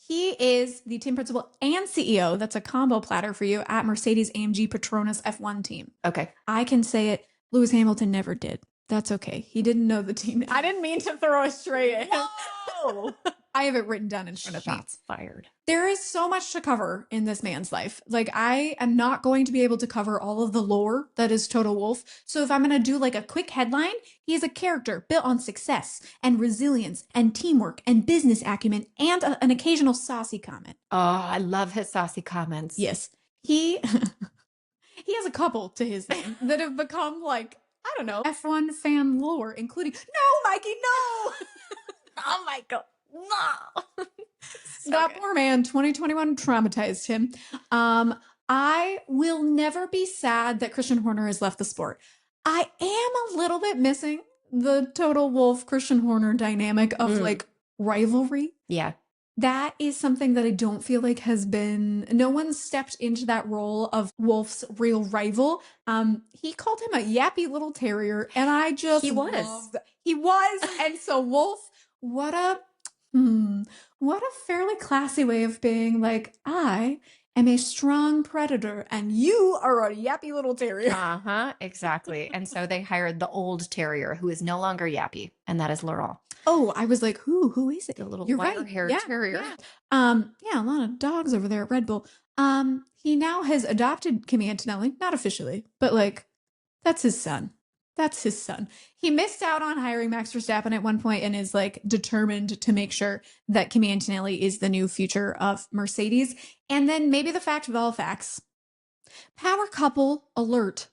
he is the team principal and CEO. That's a combo platter for you at Mercedes-AMG Petronas F1 team. Okay. I can say it. Lewis Hamilton never did. That's okay. He didn't know the team. I didn't mean to throw a stray in. No! I have it written down in front of me. Shots fired. There is so much to cover in this man's life. Like, I am not going to be able to cover all of the lore that is Toto Wolff. So if I'm going to do like a quick headline, he is a character built on success and resilience and teamwork and business acumen and an occasional saucy comment. Oh, I love his saucy comments. Yes. He has a couple to his name that have become like, I don't know, F1 fan lore, including, no, Mikey, no! Oh my God, no! That poor man, 2021 traumatized him. I will never be sad that Christian Horner has left the sport. I am a little bit missing the Toto Wolff, Christian Horner dynamic of like rivalry. Yeah. That is something that I don't feel like has been, no one stepped into that role of Wolff's real rival. He called him a yappy little terrier, and I just He was. And so Wolff, what a fairly classy way of being like, I am a strong predator and you are a yappy little terrier. Exactly. And so they hired the old terrier who is no longer yappy, and that is Laurent. Oh, I was like, who is it? The little You're wire-haired terrier. Yeah. A lot of dogs over there at Red Bull. He now has adopted Kimi Antonelli, not officially, but like, that's his son. That's his son. He missed out on hiring Max Verstappen at one point and is like determined to make sure that Kimi Antonelli is the new future of Mercedes. And then maybe the fact of all facts. Power couple alert.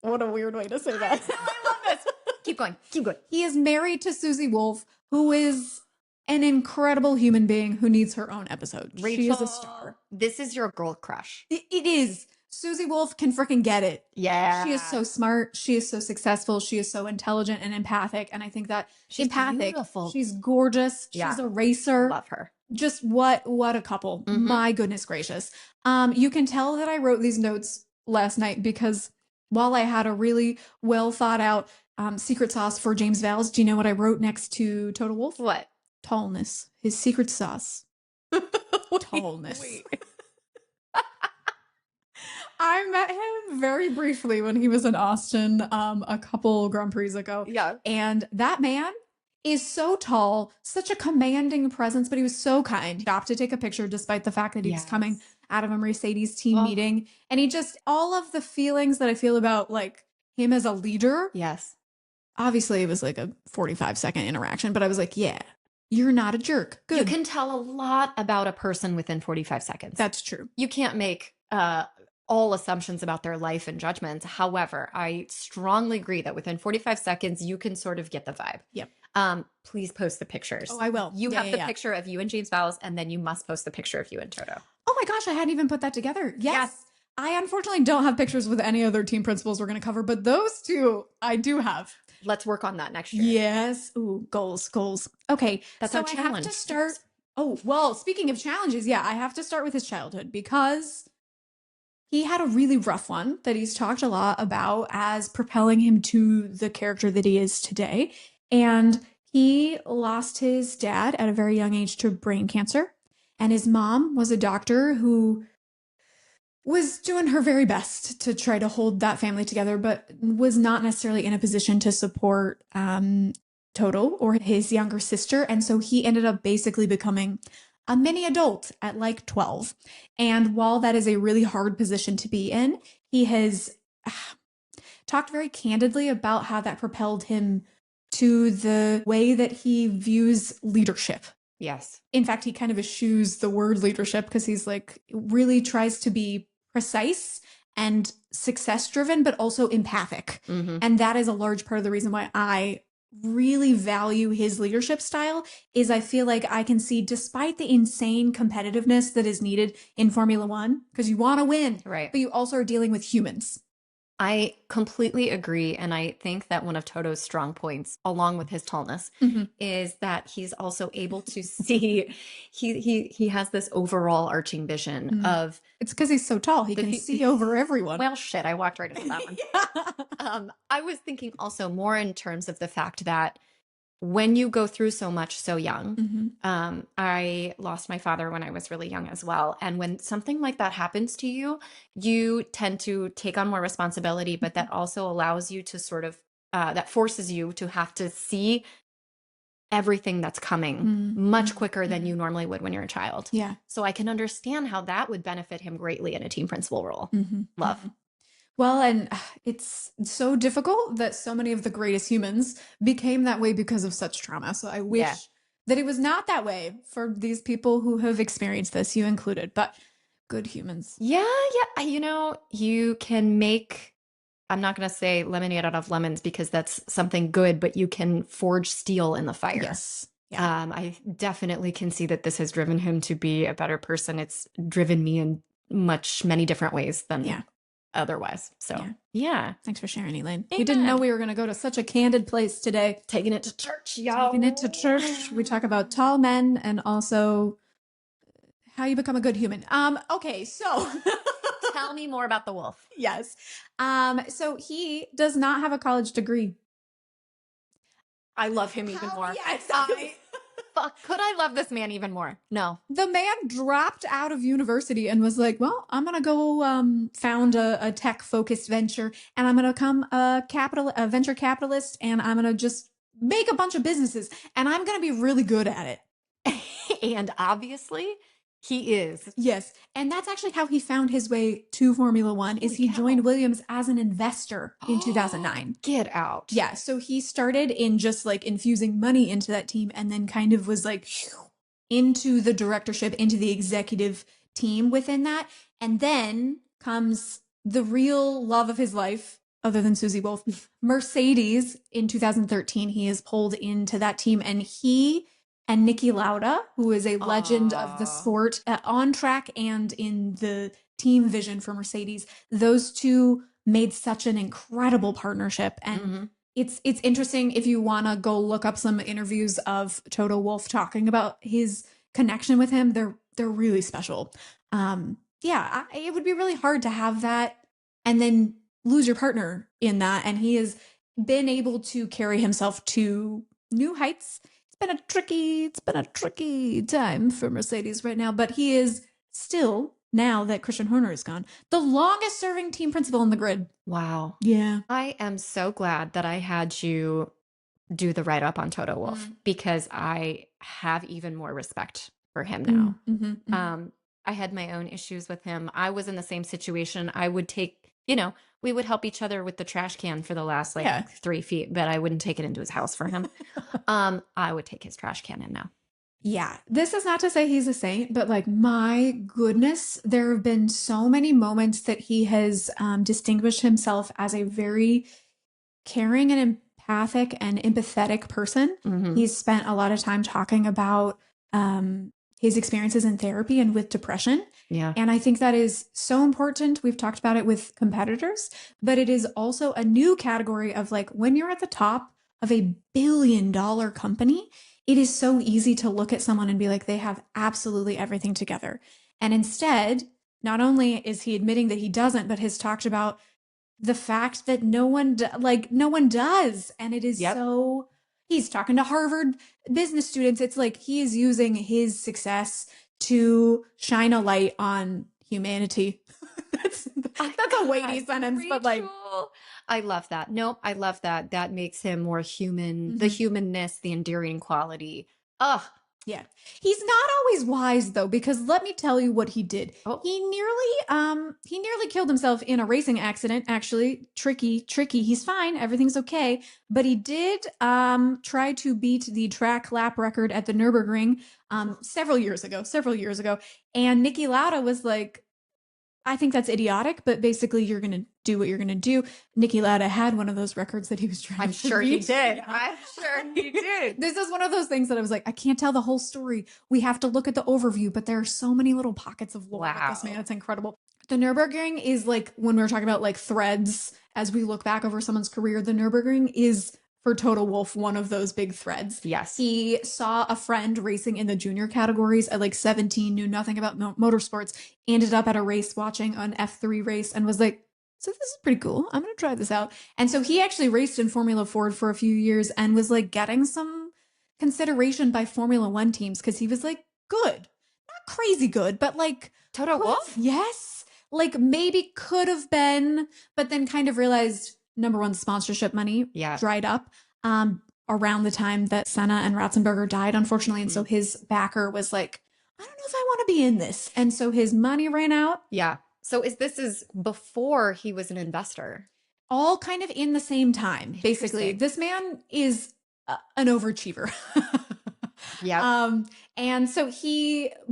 What a weird way to say that. I love this. Keep going. Keep going. He is married to Susie Wolff, who is an incredible human being who needs her own episode. Rachel, she is a star. This is your girl crush. It is. Susie Wolff can freaking get it. Yeah. She is so smart. She is so successful. She is so intelligent and empathic. And I think that she's empathic. Beautiful. She's gorgeous. Yeah. She's a racer. Love her. Just what a couple. Mm-hmm. My goodness gracious. You can tell that I wrote these notes last night because while I had a really well thought out secret sauce for James Vowles, do you know what I wrote next to Toto Wolff? What? Tallness. His secret sauce. Tallness. Wait. I met him very briefly when he was in Austin a couple Grand Prix ago. Yeah. And that man is so tall, such a commanding presence, but he was so kind. He stopped to take a picture despite the fact that he was coming out of a Mercedes team meeting. And he just, all of the feelings that I feel about like him as a leader. Yes. Obviously it was like a 45-second interaction, but I was like, yeah, you're not a jerk. Good. You can tell a lot about a person within 45 seconds. That's true. You can't make all assumptions about their life and judgments. However, I strongly agree that within 45 seconds, you can sort of get the vibe. Yep. Please post the pictures. Oh, I will. You have the picture of you and James Vowles, and then you must post the picture of you and Toto. Oh my gosh, I hadn't even put that together. Yes. I unfortunately don't have pictures with any other team principals we're going to cover, but those two I do have. Let's work on that next year. Yes. Ooh, goals. Okay. That's so our challenge. I have to start. Oh, well, speaking of challenges, I have to start with his childhood because he had a really rough one that he's talked a lot about as propelling him to the character that he is today. And he lost his dad at a very young age to brain cancer. And his mom was a doctor who was doing her very best to try to hold that family together, but was not necessarily in a position to support Toto or his younger sister. And so he ended up basically becoming a mini adult at like 12. And while that is a really hard position to be in, he has talked very candidly about how that propelled him to the way that he views leadership. Yes. In fact, he kind of eschews the word leadership because he's like, really tries to be precise and success driven, but also empathic. Mm-hmm. And that is a large part of the reason why I really value his leadership style is I feel like I can see, despite the insane competitiveness that is needed in Formula One, because you want to win, right? But you also are dealing with humans. I completely agree. And I think that one of Toto's strong points, along with his tallness, is that he's also able to see, he has this overall arching vision of... It's because he's so tall. He can see over everyone. Well, shit, I walked right into that one. I was thinking also more in terms of the fact that when you go through so much so young, I lost my father when I was really young as well. And when something like that happens to you, you tend to take on more responsibility, but that also allows you to sort of, that forces you to have to see everything that's coming much quicker than you normally would when you're a child. Yeah. So I can understand how that would benefit him greatly in a team principal role. Love. Well, and it's so difficult that so many of the greatest humans became that way because of such trauma. So I wish that it was not that way for these people who have experienced this, you included, but good humans. Yeah. You know, you can make, I'm not going to say lemonade out of lemons because that's something good, but you can forge steel in the fire. Yes. Yeah. I definitely can see that this has driven him to be a better person. It's driven me in many different ways than otherwise. So yeah. Thanks for sharing, Elaine. We didn't know we were going to go to such a candid place today. Taking it to church, y'all. Taking it to church. We talk about tall men and also how you become a good human. Okay, so tell me more about the wolf. Yes. So he does not have a college degree. I love him even more. Yes. Fuck, could I love this man even more? No. The man dropped out of university and was like, well, I'm going to go found a tech-focused venture, and I'm going to become a venture capitalist, and I'm going to just make a bunch of businesses, and I'm going to be really good at it. And obviously, He is. Yes. And that's actually how he found his way to Formula One, is he joined Williams as an investor in 2009. Get out. Yeah. So he started in just like infusing money into that team, and then kind of was like into the directorship, into the executive team within that. And then comes the real love of his life, other than Susie Wolff, Mercedes. In 2013, he is pulled into that team, and he and Niki Lauda, who is a legend of the sport on track and in the team vision for Mercedes, those two made such an incredible partnership. And it's interesting if you want to go look up some interviews of Toto Wolff talking about his connection with him. They're really special. It would be really hard to have that and then lose your partner in that. And he has been able to carry himself to new heights. It's been a tricky time for Mercedes right now, but he is still, now that Christian Horner is gone, the longest serving team principal in the grid. Wow. Yeah. I am so glad that I had you do the write-up on Toto Wolff, because I have even more respect for him now. I had my own issues with him. I was in the same situation. I would take, we would help each other with the trash can for the last 3 feet, but I wouldn't take it into his house for him. I would take his trash can in now. Yeah. This is not to say he's a saint, but like, my goodness, there have been so many moments that he has distinguished himself as a very caring and empathic and empathetic person. He's spent a lot of time talking about his experiences in therapy and with depression. Yeah. And I think that is so important. We've talked about it with competitors, but it is also a new category of like, when you're at the top of a billion-dollar company, it is so easy to look at someone and be like, they have absolutely everything together. And instead, not only is he admitting that he doesn't, but has talked about the fact that no one does. And it is so, he's talking to Harvard business students. It's like he is using his success to shine a light on humanity. That's a weighty sentence, but like, I love that. Nope, I love that. That makes him more human, the humanness, the endearing quality. Yeah. He's not always wise though, because let me tell you what he did. He nearly killed himself in a racing accident, actually. Tricky. He's fine. Everything's okay. But he did try to beat the track lap record at the Nürburgring several years ago. And Niki Lauda was like, I think that's idiotic, but basically you're going to do what you're going to do. Niki Lauda had one of those records that he was trying to beat. I'm sure he did. I'm sure he did. This is one of those things that I was like, I can't tell the whole story. We have to look at the overview, but there are so many little pockets of lore with this man. It's incredible. The Nürburgring is like, when we were talking about like threads, as we look back over someone's career, the Nürburgring is, for Toto Wolff, one of those big threads. Yes. He saw a friend racing in the junior categories at like 17, knew nothing about motorsports, ended up at a race watching an F3 race and was like, so this is pretty cool. I'm going to try this out. And so he actually raced in Formula Ford for a few years and was like getting some consideration by Formula One teams because he was like good. Not crazy good, but like Toto Wolff? Yes. Like maybe could have been, but then kind of realized number one, sponsorship money dried up around the time that Senna and Ratzenberger died, unfortunately. And so his backer was like, I don't know if I want to be in this. And so his money ran out. Yeah. So this is before he was an investor. All kind of in the same time, basically. This man is an overachiever. Yeah. And so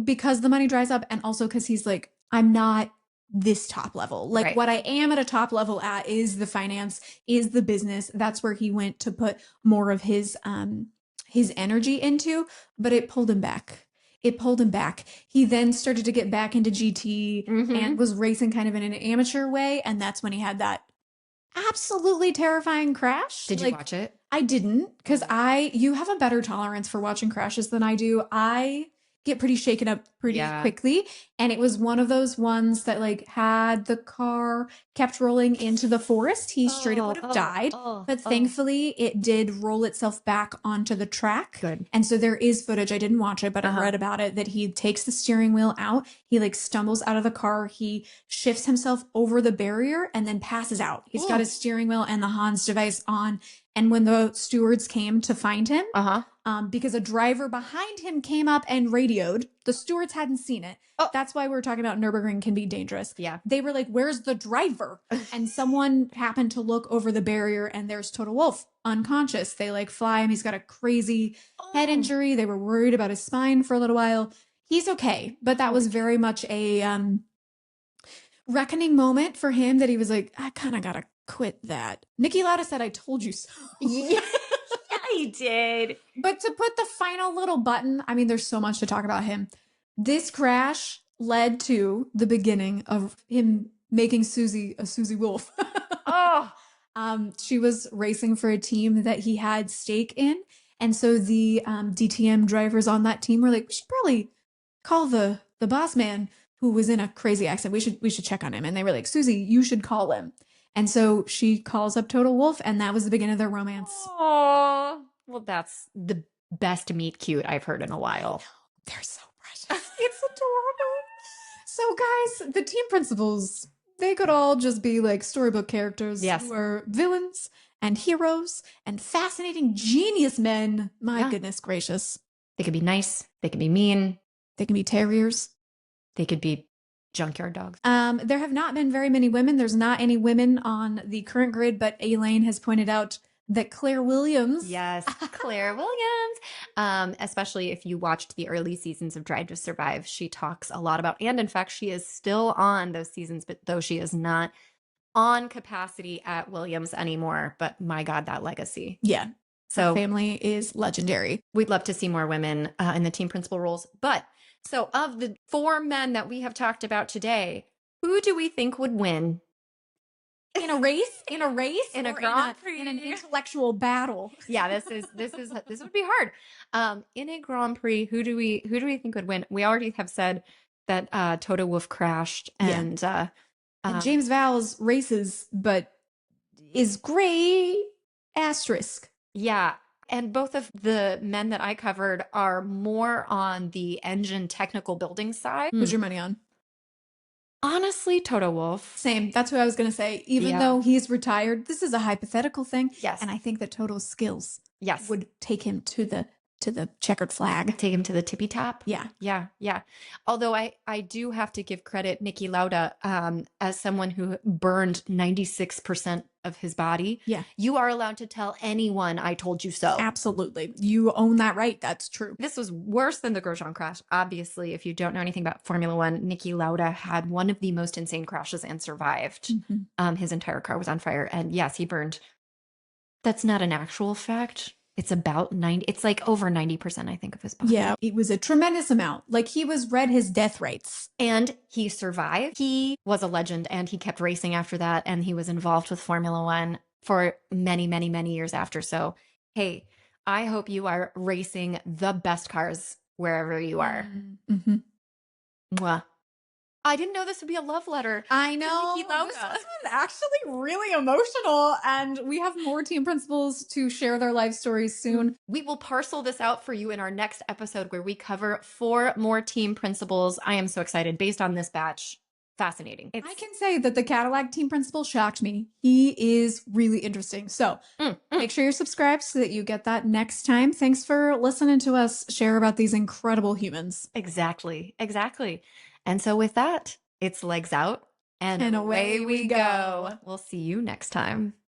because the money dries up and also because he's like, I'm not this top level. Like what I am at a top level at is the finance, is the business. That's where he went to put more of his energy into, but it pulled him back. He then started to get back into GT and was racing kind of in an amateur way. And that's when he had that absolutely terrifying crash. Did you watch it? I didn't, because you have a better tolerance for watching crashes than I do. I get pretty shaken up pretty quickly. And it was one of those ones that like had the car kept rolling into the forest, he straight up would have died. But thankfully it did roll itself back onto the track. Good. And so there is footage. I didn't watch it, but I read about it, that he takes the steering wheel out. He like stumbles out of the car. He shifts himself over the barrier and then passes out. He's got his steering wheel and the Hans device on. And when the stewards came to find him, because a driver behind him came up and radioed the stewards hadn't seen it. Oh. That's why we were talking about Nürburgring can be dangerous. Yeah. They were like, where's the driver? And someone happened to look over the barrier and there's Toto Wolff unconscious. They like fly him. He's got a crazy head injury. They were worried about his spine for a little while. He's okay. But that was very much a reckoning moment for him that he was like, I kind of got to quit that. Niki Lauda said, I told you so. Yeah. He did. But to put the final little button, I mean, there's so much to talk about him. This crash led to the beginning of him making Susie a Susie Wolff. Oh. She was racing for a team that he had stake in. And so the DTM drivers on that team were like, we should probably call the boss man who was in a crazy accident. We should check on him. And they were like, Susie, you should call him. And so she calls up Toto Wolff, and that was the beginning of their romance. Oh, well, that's the best meet cute I've heard in a while. They're so precious. It's adorable. So, guys, the team principals, they could all just be like storybook characters who are villains and heroes and fascinating genius men. My goodness gracious. They could be nice. They could be mean. They can be terriers. They could be junkyard dogs. There have not been very many women. There's not any women on the current grid, but Elaine has pointed out that Claire Williams. Yes, Claire Williams. Especially if you watched the early seasons of Drive to Survive, she talks a lot about, and in fact, she is still on those seasons, but though she is not on capacity at Williams anymore. But my God, that legacy. Yeah. So her family is legendary. We'd love to see more women in the team principal roles. But so of the 4 men that we have talked about today, who do we think would win? In a race? In a Grand Prix? In an intellectual battle. Yeah, this would be hard. In a Grand Prix, who do we think would win? We already have said that Toto Wolff crashed, and James Vowles races, but is gray asterisk. Yeah. And both of the men that I covered are more on the engine technical building side. Who's your money on? Honestly, Toto Wolff. Same. That's what I was going to say. Even though he's retired, this is a hypothetical thing. Yes. And I think that Toto's skills would take him to the checkered flag. Take him to the tippy top. Yeah. Yeah. Yeah. Although I do have to give credit Niki Lauda as someone who burned 96% of his body. Yeah. You are allowed to tell anyone I told you so. Absolutely. You own that right. That's true. This was worse than the Grosjean crash. Obviously, if you don't know anything about Formula One, Niki Lauda had one of the most insane crashes and survived. Mm-hmm. His entire car was on fire. And yes, he burned. That's not an actual fact. It's about 90. It's like over 90%, I think, of his body. Yeah, it was a tremendous amount. Like he was read his death rates. And he survived. He was a legend and he kept racing after that. And he was involved with Formula One for many, many, many years after. So, hey, I hope you are racing the best cars wherever you are. Mm-hmm. Mwah. I didn't know this would be a love letter. I know. This was actually really emotional, and we have more team principals to share their life stories soon. We will parcel this out for you in our next episode where we cover 4 more team principals. I am so excited based on this batch. Fascinating. I can say that the Cadillac team principal shocked me. He is really interesting. So make sure you're subscribed so that you get that next time. Thanks for listening to us share about these incredible humans. Exactly. And so with that, it's legs out and away we go. We'll see you next time.